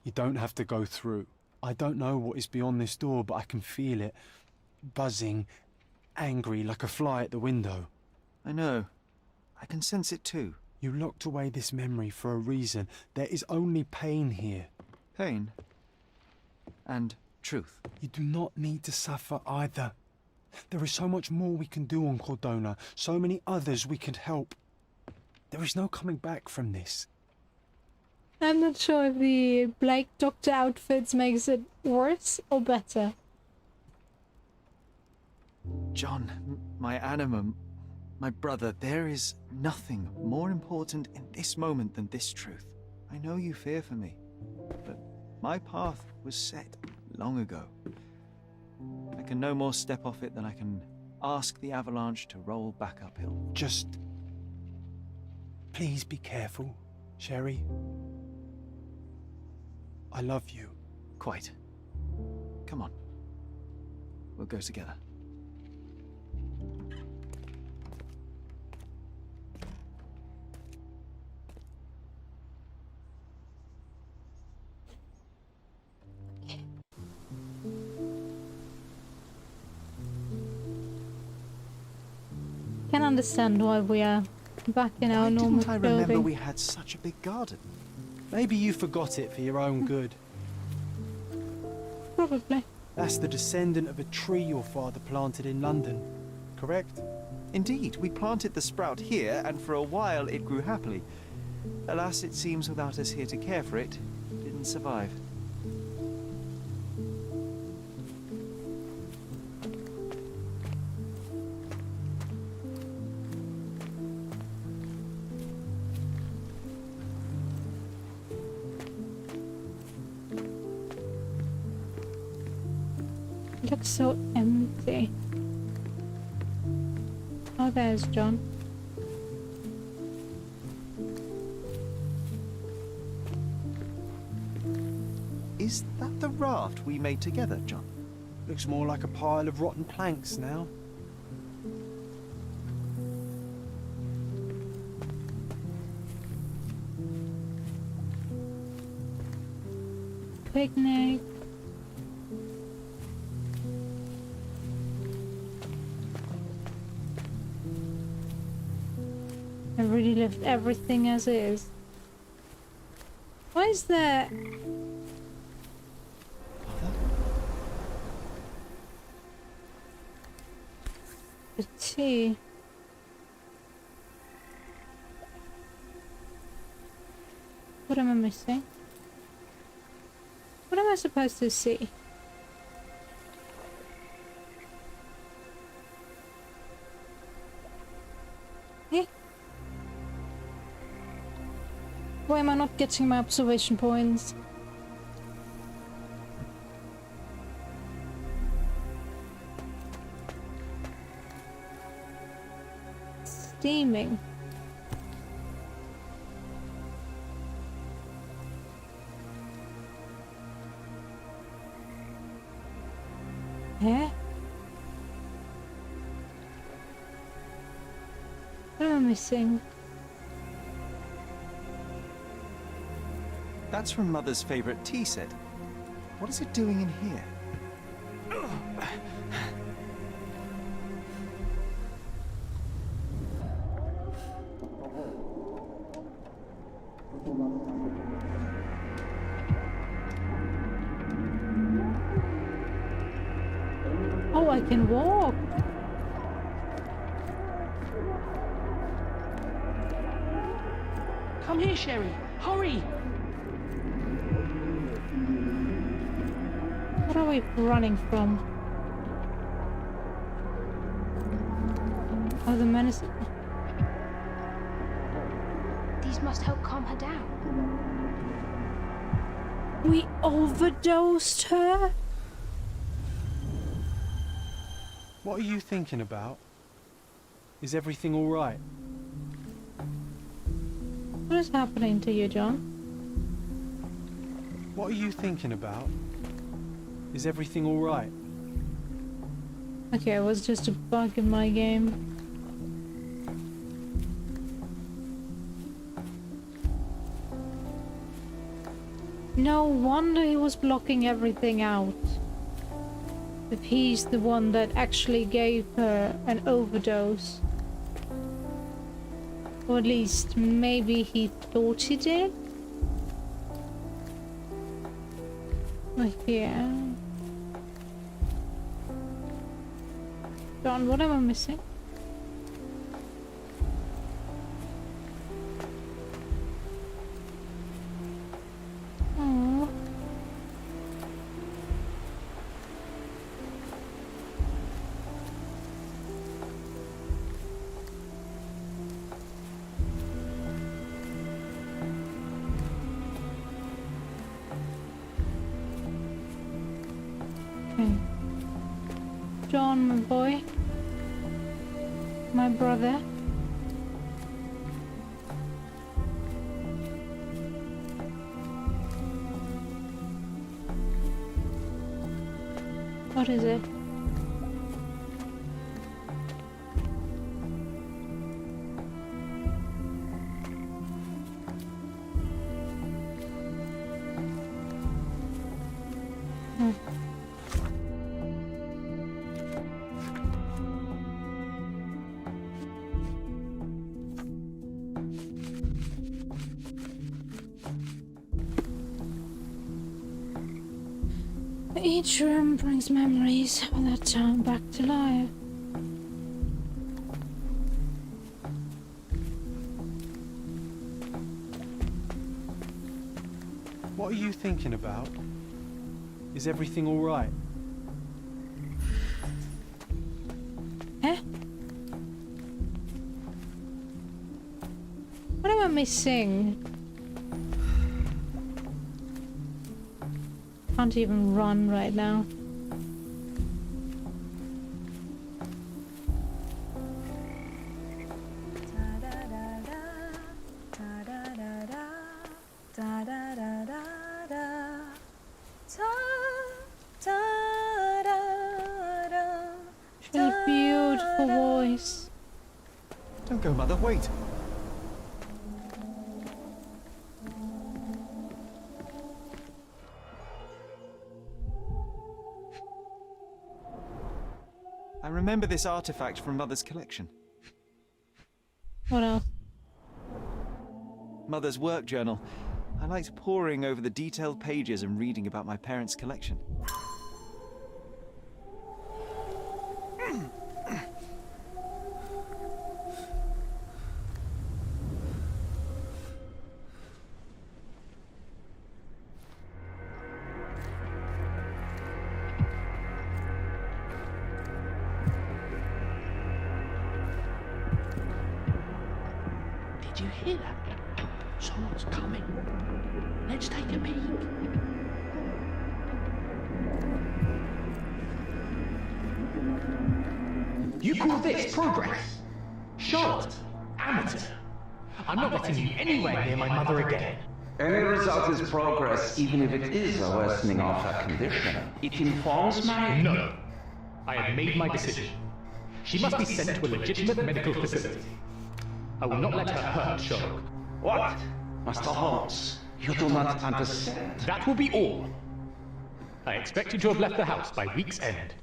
You don't have to go through. I don't know what is beyond this door, but I can feel it. Buzzing, angry, like a fly at the window. I know. I can sense it too. You locked away this memory for a reason. There is only pain here. Pain? And truth. You do not need to suffer either. There is so much more we can do on Cordona, so many others we can help. There is no coming back from this. I'm not sure if the Blake Doctor outfits makes it worse or better. John, my animal, my brother, there is nothing more important in this moment than this truth. I know you fear for me, but my path was set long ago. I can no more step off it than I can ask the avalanche to roll back uphill. Just... please be careful, Sherry. I love you. Quite. Come on. We'll go together. Can understand why we are back in our normal Didn't I remember building. we had such a big garden? Maybe you forgot it for your own good. Probably. That's the descendant of a tree your father planted in London, correct? Indeed, we planted the sprout here, and for a while it grew happily. Alas, it seems without us here to care for it, it didn't survive. It looks so empty. Oh, there's John. Is that the raft we made together, John? Looks more like a pile of rotten planks now. Picnic. I really left everything as is. Why is there... the tea? What am I missing? What am I supposed to see? Eh? Why am I not getting my observation points? Steaming. Yeah? What am I missing? That's from Mother's favorite tea set. What is it doing in here? Oh, I can walk. Come here, Sherry. Hurry! What are we running from? Oh, the menace. These must help calm her down. We overdosed her? What are you thinking about? Is everything all right? What is happening to you, John? What are you thinking about? Is everything all right? Okay, it was just a bug in my game. No wonder he was blocking everything out. If he's the one that actually gave her an overdose. Or at least maybe he thought he did? Oh, yeah. John, what am I missing? Okay. John, my boy. My brother. What is it? Each room brings memories of that time back to life. What are you thinking about? Is everything all right? Eh? What am I missing? Can't even run right now. She's got a beautiful voice. Don't go, Mother, wait. I remember this artifact from Mother's collection. What else? Mother's work journal. I liked poring over the detailed pages and reading about my parents' collection. Did you hear that? Someone's coming. Let's take a peek. You call this progress? Charlotte, amateur. I'm not letting you anywhere near my mother again. Any result is progress, even if it is a worsening of her condition. It informs my... No. I have made my decision. She must be sent to a legitimate medical facility. I will not let her hurt Sherlock. What? Master Holmes, you do not understand. That will be all. I expect you to have left the house by week's end.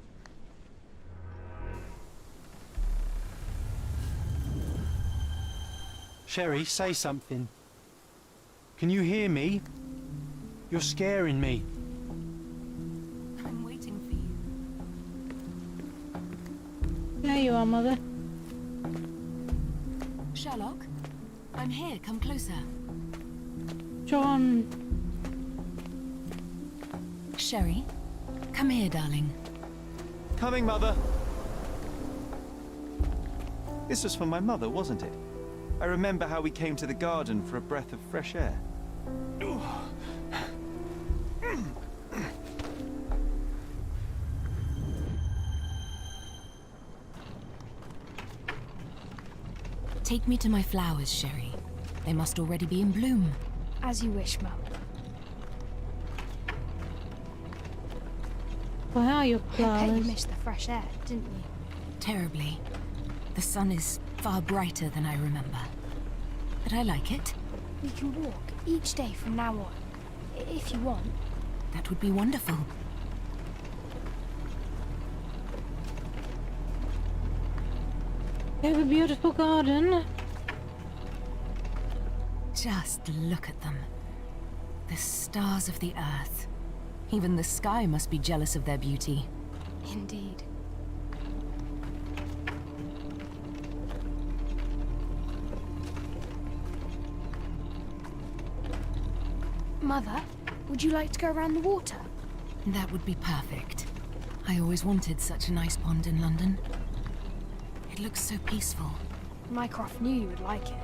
Sherry, say something. Can you hear me? You're scaring me. I'm waiting for you. There you are, Mother. Sherlock, I'm here. Come closer. John. Sherry, come here, darling. Coming, Mother. This was for my mother, wasn't it? I remember how we came to the garden for a breath of fresh air. Take me to my flowers, Sherry. They must already be in bloom. As you wish, Mum. Well, how are your I bet flowers? you missed the fresh air, didn't you? Terribly. The sun is far brighter than I remember. But I like it. We can walk each day from now on, if you want. That would be wonderful. You have a beautiful garden. Just look at them. The stars of the earth. Even the sky must be jealous of their beauty. Indeed. Mother, would you like to go around the water? That would be perfect. I always wanted such a nice pond in London. It looks so peaceful. Mycroft knew you would like it.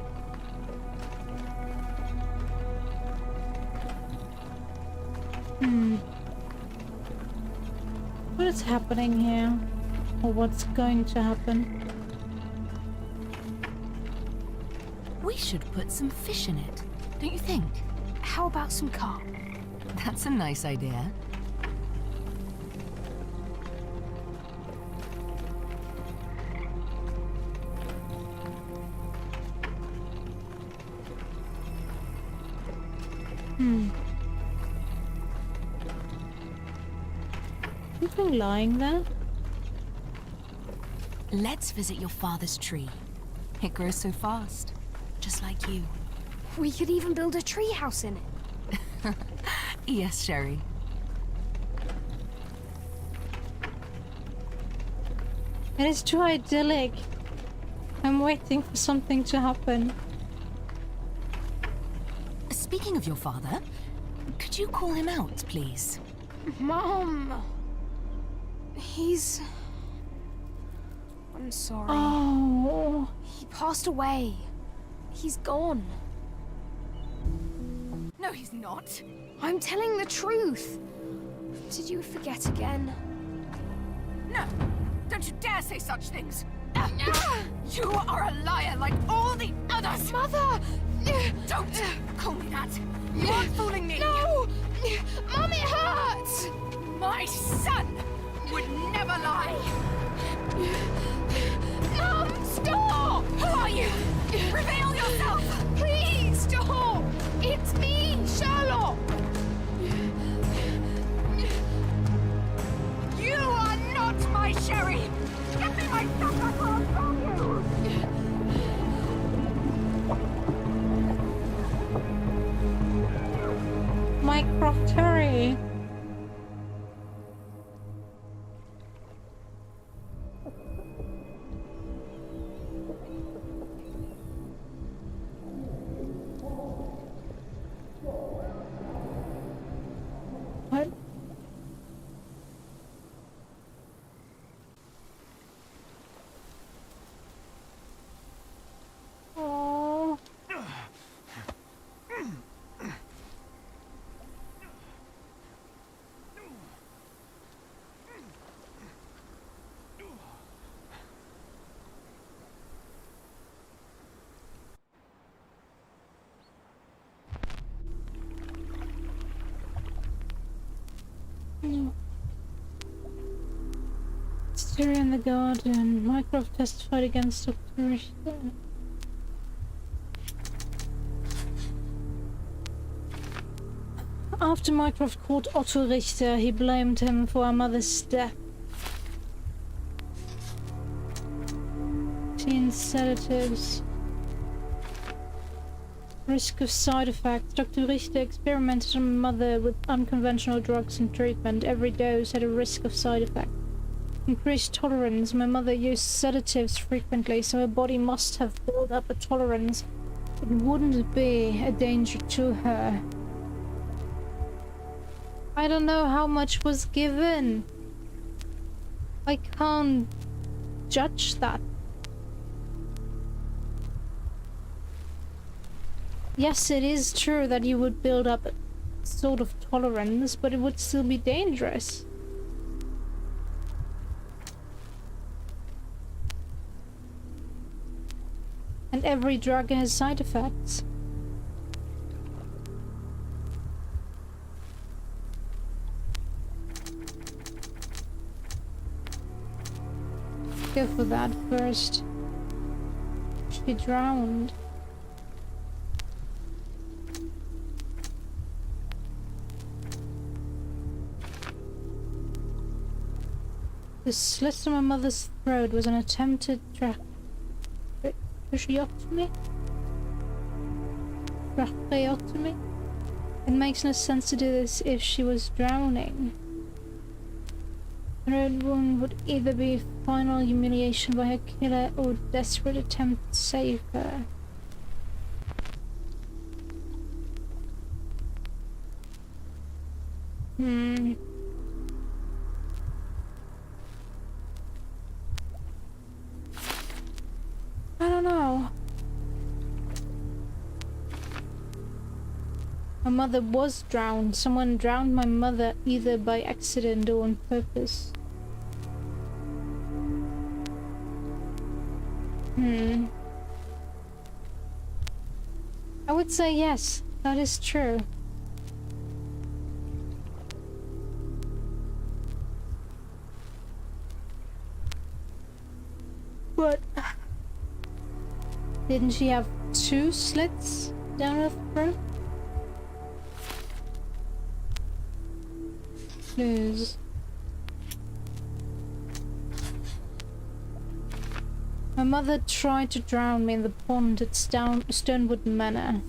What is happening here? Or what's going to happen? We should put some fish in it, don't you think? How about some carp? That's a nice idea. Something lying there? Let's visit your father's tree. It grows so fast, just like you. We could even build a tree house in it. Yes, Sherry. It is too idyllic. I'm waiting for something to happen. Speaking of your father, could you call him out, please? Mom! I'm sorry. Oh. He passed away. He's gone. No, he's not. I'm telling the truth. Did you forget again? No! Don't you dare say such things! You are a liar like all the others! Mother! Don't call me that! You aren't fooling me! No! Mom, it hurts! My son would never lie! Mom, stop! Who are you? Reveal yourself! Please, stop! It's me, Sherlock! You are not my Sherry! Get me my stuff back or I'll kill you! Mycroft, hurry! What? Oh. Mystery in the garden. Mycroft testified against Dr. Richter. After Mycroft caught Otto Richter, he blamed him for our mother's death. Teen sedatives. Risk of side effects. Dr. Richter experimented on my mother with unconventional drugs and treatment. Every dose had a risk of side effect. Increased tolerance. My mother used sedatives frequently, so her body must have built up a tolerance. It wouldn't be a danger to her. I don't know how much was given. I can't judge that. Yes, it is true that you would build up a sort of tolerance, but it would still be dangerous. And every drug has side effects. Go for that first. She drowned. The slit on my mother's throat was an attempted tracheotomy? Tracheotomy? It makes no sense to do this if she was drowning. The throat wound would either be final humiliation by her killer or desperate attempt to save her. I don't know. My mother was drowned. Someone drowned my mother either by accident or on purpose. I would say yes, that is true. But didn't she have 2 slits down her throat? Clues. My mother tried to drown me in the pond at Stonewood Manor.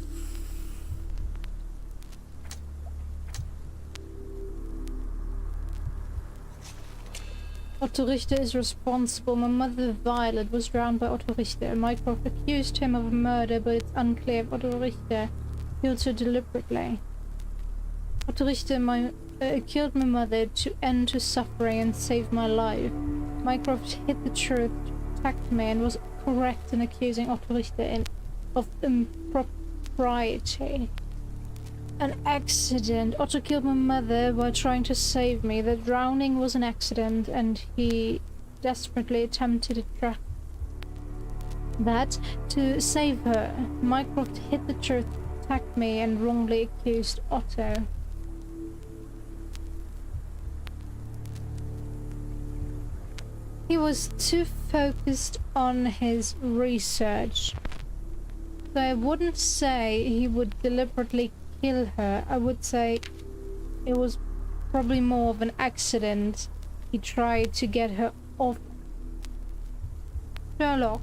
Otto Richter is responsible. My mother, Violet, was drowned by Otto Richter. Mycroft accused him of murder, but it's unclear if Otto Richter killed her deliberately. Otto Richter killed my mother to end her suffering and save my life. Mycroft hid the truth, attacked me, and was correct in accusing Otto Richter of impropriety. An accident. Otto killed my mother while trying to save me. The drowning was an accident, and he desperately attempted to track that to save her. Mycroft hid the truth, attacked me, and wrongly accused Otto. He was too focused on his research. So I wouldn't say he would deliberately kill her. I would say it was probably more of an accident. He tried to get her off Sherlock.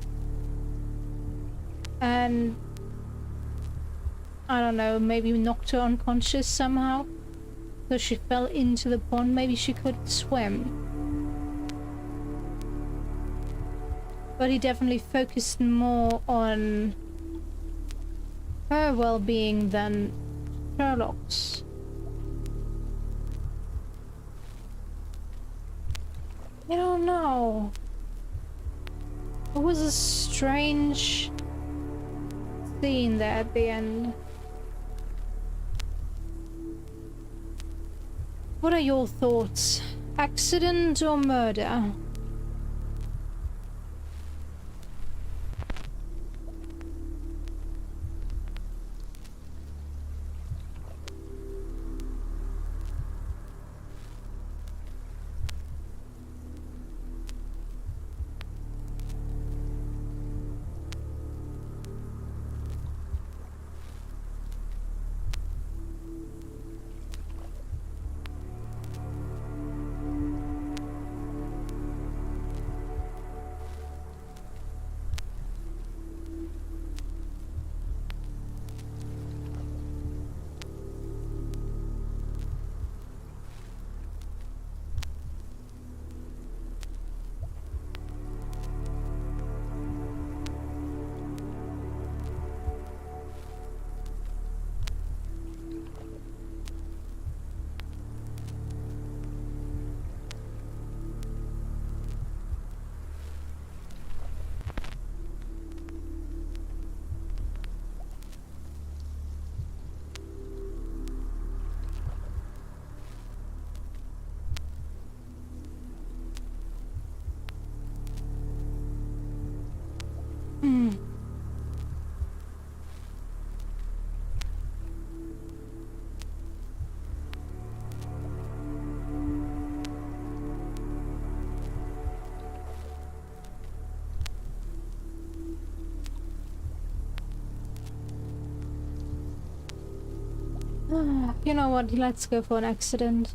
And I don't know, maybe knocked her unconscious somehow. So she fell into the pond. Maybe she could swim. But he definitely focused more on her well-being than Sherlock's. I don't know. It was a strange scene there at the end. What are your thoughts? Accident or murder? You know what, let's go for an accident.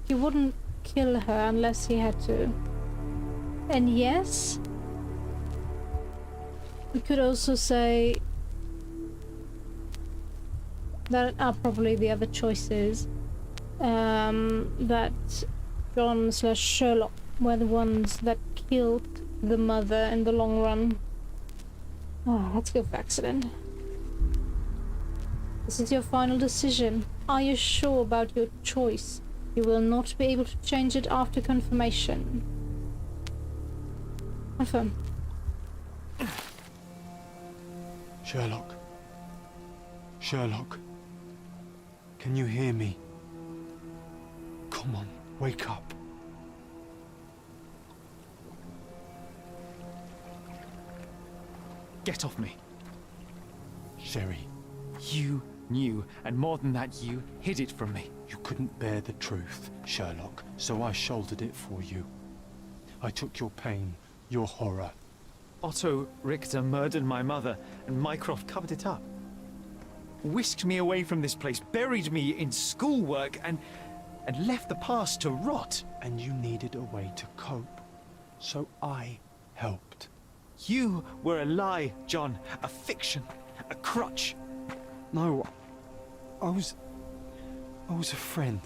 He wouldn't kill her unless he had to. And yes, we could also say that are probably the other choices. That John/Sherlock were the ones that killed the mother in the long run. Oh, let's go for accident. This is your final decision. Are you sure about your choice? You will not be able to change it after confirmation. Confirm. Sherlock. Sherlock. Can you hear me? Come on, wake up. Get off me. Sherry, You knew, and more than that, you hid it from me. you couldn't bear the truth, Sherlock, so I shouldered it for you. I took your pain, your horror. Otto Richter murdered my mother, and Mycroft covered it up. Whisked me away from this place, buried me in schoolwork, and left the past to rot. And you needed a way to cope, so I helped. You were a lie, John. A fiction. A crutch. No, I was a friend.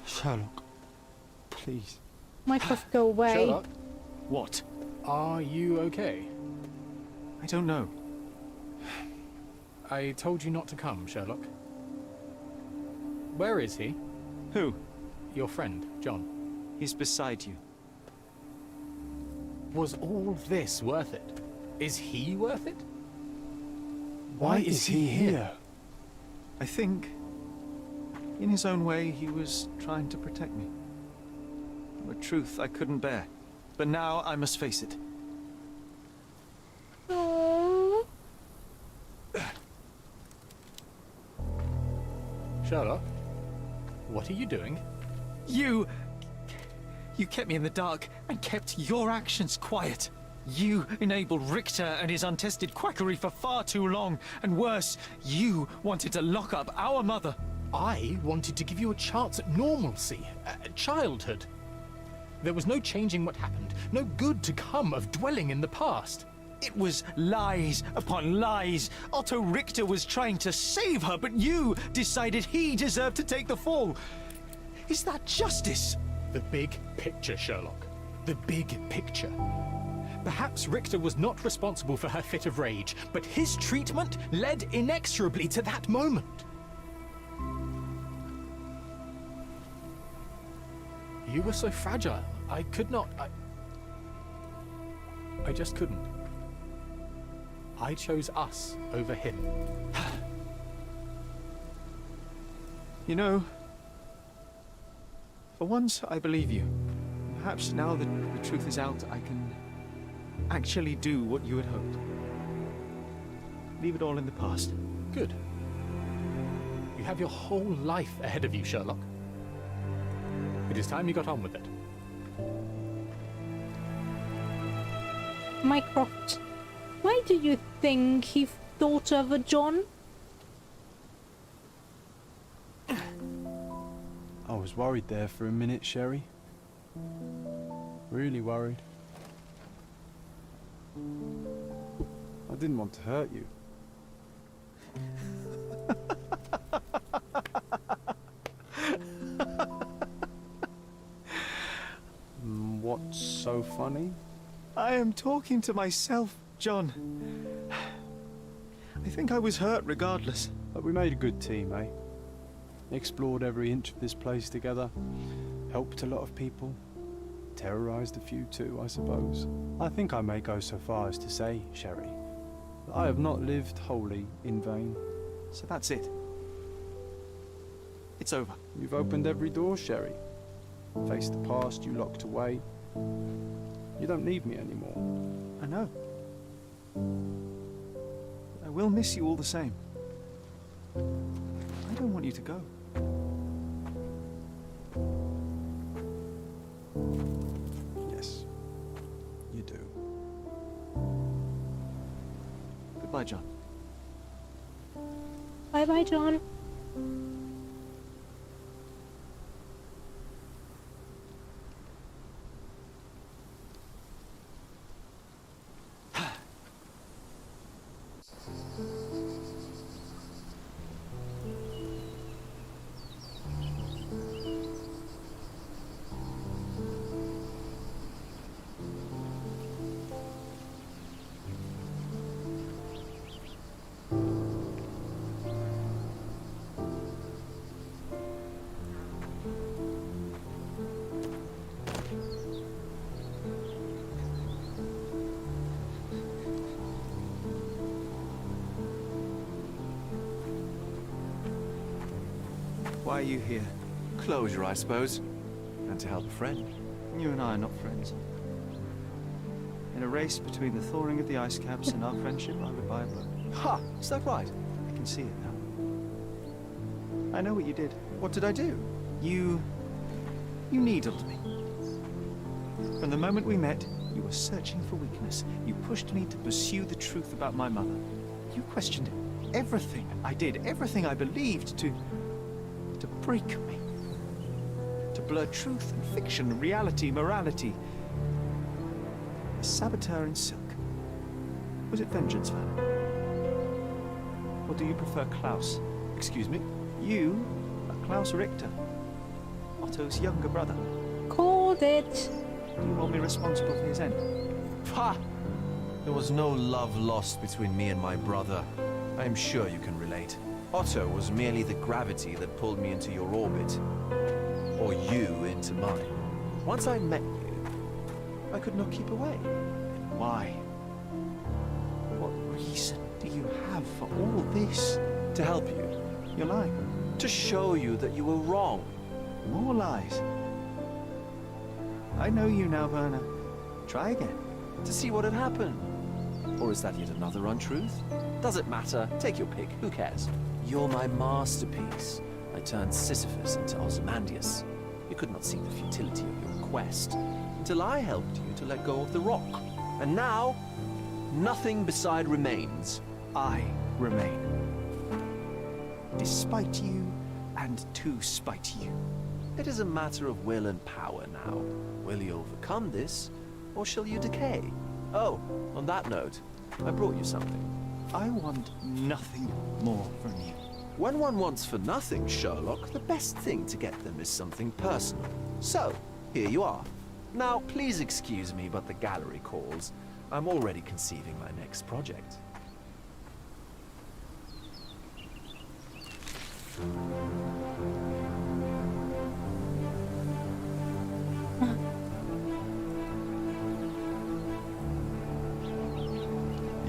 Sherlock, please. Mycroft, go away. Sherlock, What? are you okay? I don't know. I told you not to come, Sherlock. Where is he? Who? Your friend, John. He's beside you. Was all this worth it? Is he worth it? Why is he here? I think, in his own way, he was trying to protect me. A truth I couldn't bear. But now I must face it. Sherlock, what are you doing? You kept me in the dark and kept your actions quiet. You enabled Richter and his untested quackery for far too long. And worse, you wanted to lock up our mother. I wanted to give you a chance at normalcy, childhood. There was no changing what happened, no good to come of dwelling in the past. It was lies upon lies. Otto Richter was trying to save her, but you decided he deserved to take the fall. Is that justice? The big picture, Sherlock. The big picture. Perhaps Richter was not responsible for her fit of rage, but his treatment led inexorably to that moment. You were so fragile. I could not. I just couldn't. I chose us over him. You know, for once I believe you. Perhaps now that the truth is out, I can actually do what you had hoped. Leave it all in the past. Good. You have your whole life ahead of you, Sherlock. It is time you got on with it. Mycroft, why do you think he thought of a John? I was worried there for a minute, Sherry. Really worried. I didn't want to hurt you. What's so funny? I am talking to myself, John. I think I was hurt regardless. But we made a good team, eh? Explored every inch of this place together. Helped a lot of people. Terrorized a few too, I suppose. I think I may go so far as to say, Sherry, that I have not lived wholly in vain. So that's it. It's over. You've opened every door, Sherry. Faced the past you locked away. You don't need me anymore. I know. I will miss you all the same. I don't want you to go. Yes, you do. Goodbye, John. Bye-bye, John. Why are you here? Closure, I suppose. And to help a friend. You and I are not friends. In a race between the thawing of the ice caps and our friendship, I would buy a boat. Ha! Is that right? I can see it now. I know what you did. What did I do? You needled me. From the moment we met, you were searching for weakness. You pushed me to pursue the truth about my mother. You questioned everything I did, everything I believed, to break me. To blur truth and fiction, reality, morality. A saboteur in silk. Was it vengeance, Van? Or do you prefer Klaus? Excuse me? You are Klaus Richter, Otto's younger brother. Called it. Do you hold me responsible for his end? Ha! There was no love lost between me and my brother. I am sure you can relate. Otto was merely the gravity that pulled me into your orbit. Or you into mine. Once I met you, I could not keep away. Why? What reason do you have for all this? To help you. You're lying. To show you that you were wrong. More lies. I know you now, Werner. Try again. To see what had happened. Or is that yet another untruth? Does it matter? Take your pick. Who cares? You're my masterpiece. I turned Sisyphus into Ozymandias. You could not see the futility of your quest until I helped you to let go of the rock. And now, nothing beside remains. I remain. Despite you, and to spite you. It is a matter of will and power now. Will you overcome this, or shall you decay? Oh, on that note, I brought you something. I want nothing more from you. When one wants for nothing, Sherlock, the best thing to get them is something personal. So, here you are. Now, please excuse me, but the gallery calls. I'm already conceiving my next project.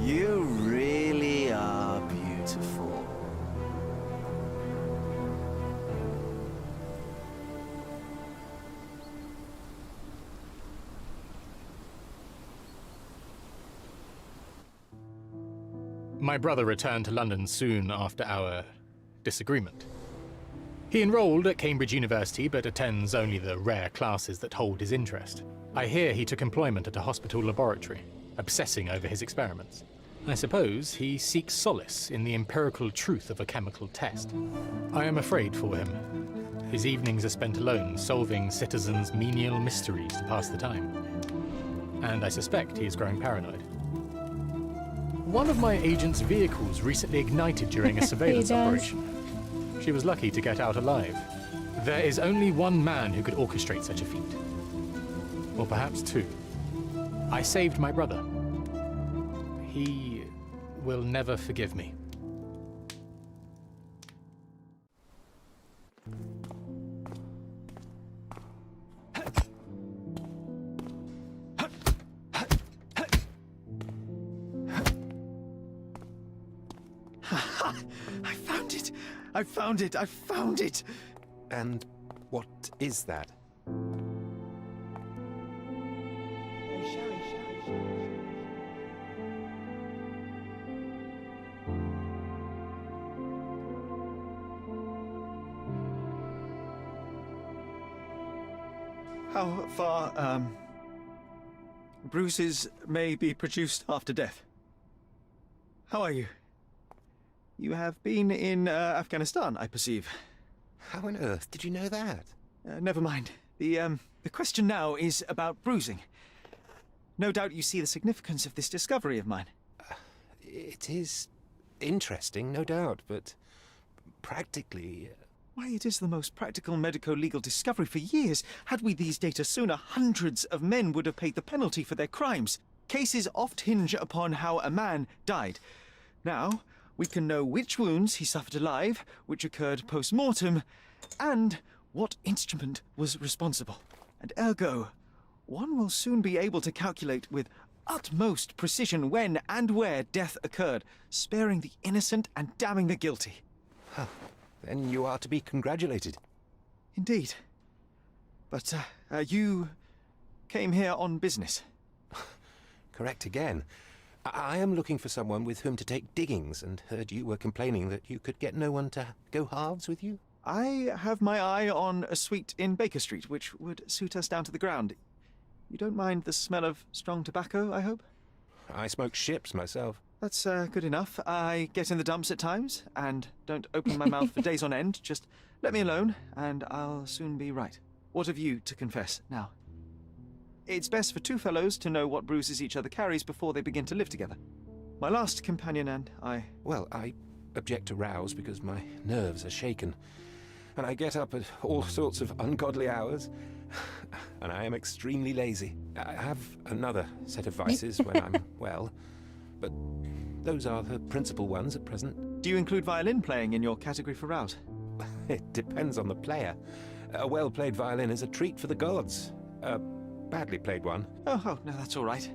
You really are beautiful. My brother returned to London soon after our disagreement. He enrolled at Cambridge University, but attends only the rare classes that hold his interest. I hear he took employment at a hospital laboratory, obsessing over his experiments. I suppose he seeks solace in the empirical truth of a chemical test. I am afraid for him. His evenings are spent alone, solving citizens' menial mysteries to pass the time. And I suspect he is growing paranoid. One of my agent's vehicles recently ignited during a surveillance operation. She was lucky to get out alive. There is only one man who could orchestrate such a feat. Or perhaps two. I saved my brother. He will never forgive me. I found it! I found it! I found it! And what is that? How far, bruises may be produced after death? How are you? You have been in Afghanistan, I perceive. How on earth did you know that? Never mind. The question now is about bruising. No doubt you see the significance of this discovery of mine. It is interesting, no doubt, but practically... Why, it is the most practical medico-legal discovery for years. Had we these data sooner, hundreds of men would have paid the penalty for their crimes. Cases oft hinge upon how a man died. Now, we can know which wounds he suffered alive, which occurred post-mortem, and what instrument was responsible. And ergo, one will soon be able to calculate with utmost precision when and where death occurred, sparing the innocent and damning the guilty. Huh. Then you are to be congratulated. Indeed. But, you came here on business. correct again. I am looking for someone with whom to take diggings, and heard you were complaining that you could get no one to go halves with you. I have my eye on a suite in Baker Street, which would suit us down to the ground. You don't mind the smell of strong tobacco, I hope? I smoke ships myself. That's good enough. I get in the dumps at times, and don't open my mouth for days on end. Just let me alone, and I'll soon be right. What have you to confess now? It's best for two fellows to know what bruises each other carries before they begin to live together. My last companion and I... Well, I object to rows because my nerves are shaken, and I get up at all sorts of ungodly hours, and I am extremely lazy. I have another set of vices when I'm well, but those are the principal ones at present. Do you include violin playing in your category for rout? It depends on the player. A well-played violin is a treat for the gods. A badly played one. Oh, no, that's all right.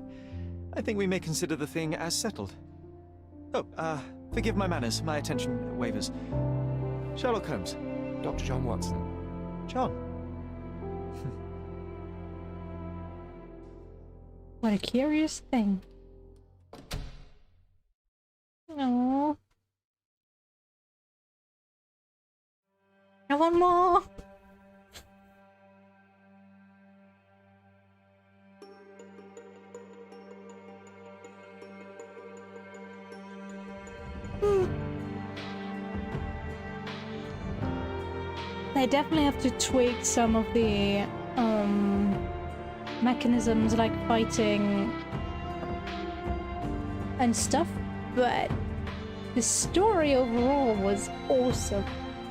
I think we may consider the thing as settled. Oh, forgive my manners. My attention wavers. Sherlock Holmes. Dr. John Watson. John. What a curious thing. Oh. I want more. They definitely have to tweak some of the mechanisms like fighting and stuff, but the story overall was awesome.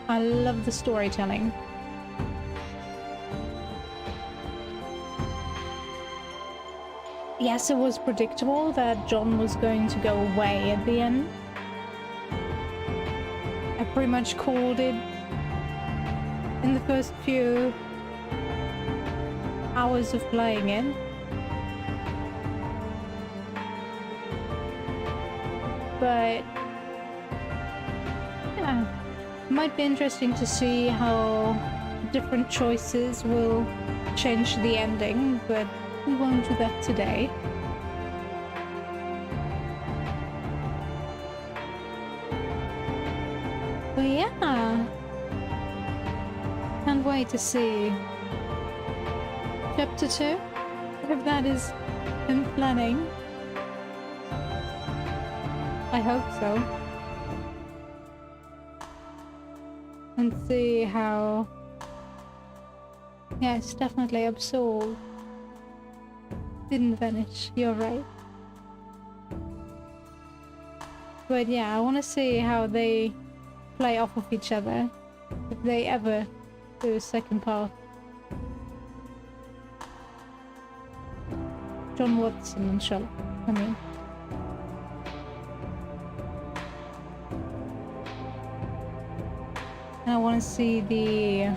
I love the storytelling. Yes, it was predictable that John was going to go away at the end. I pretty much called it in the first few hours of playing it. But yeah, it might be interesting to see how different choices will change the ending, but we won't do that today. But yeah, can't wait to see Chapter 2, if that is in planning. I hope so. And see how... Yes, definitely absolved. Didn't vanish, you're right. But yeah, I want to see how they play off of each other, if they ever do a second part. John Watson and Sherlock, I mean. And I want to see the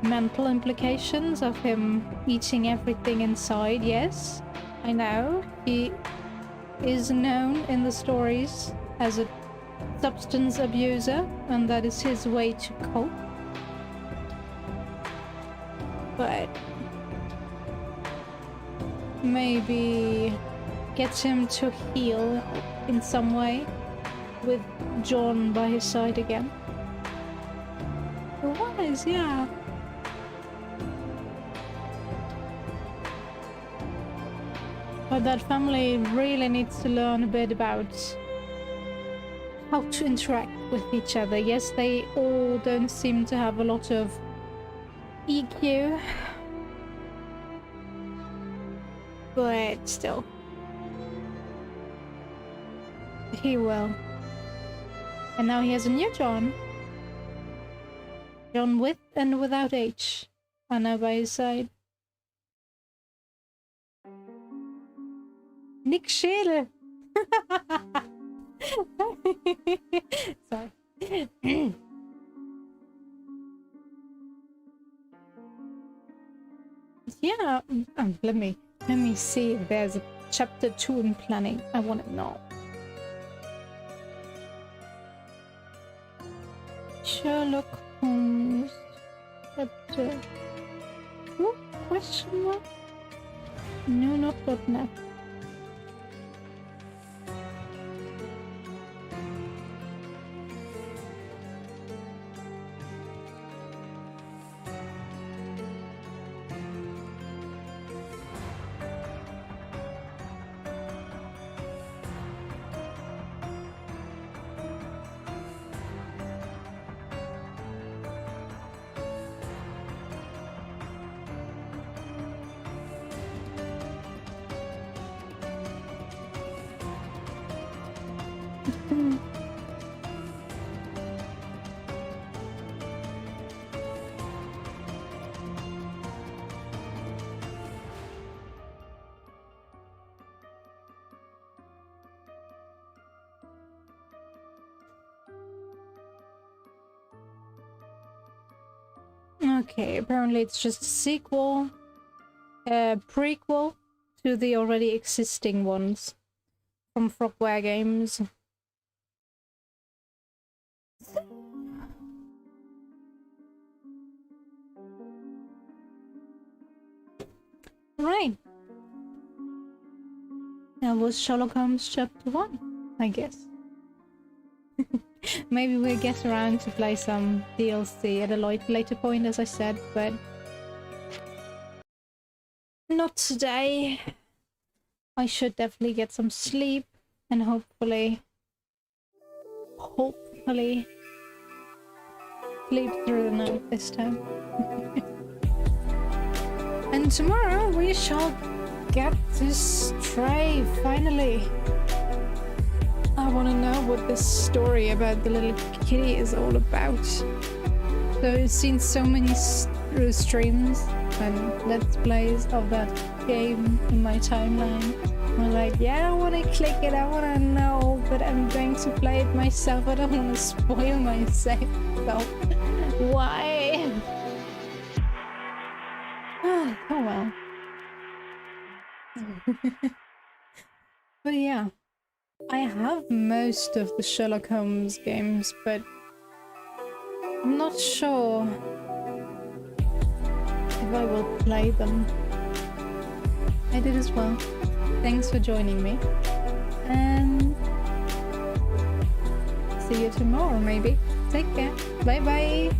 mental implications of him eating everything inside. Yes, I know he is known in the stories as a substance abuser, and that is his way to cope. But maybe get him to heal in some way with John by his side again. Wise, yeah. But that family really needs to learn a bit about how to interact with each other. Yes, they all don't seem to have a lot of EQ, but still, he will. And now he has a new John. John with and without H are now by his side. Nick Scheele! Sorry. Yeah, let me see if there's a chapter 2 in planning. I want to know. Sherlock Holmes Chapter 2? Question mark? No, not .net. Okay, apparently it's just a sequel, a prequel to the already existing ones from Frogware Games. Right. That was Sherlock Holmes Chapter 1, I guess. Maybe we'll get around to play some DLC at a later point, as I said, but not today. I should definitely get some sleep and hopefully sleep through the night this time. And tomorrow we shall get this Stray, finally. I want to know what this story about the little kitty is all about. So I've seen so many streams and let's plays of that game in my timeline. I'm like, yeah, I want to click it, I want to know, but I'm going to play it myself. I don't want to spoil myself. Why? Oh well. But yeah, I have most of the Sherlock Holmes games, but I'm not sure if I will play them. I did as well. Thanks for joining me, and see you tomorrow maybe. Take care. Bye bye.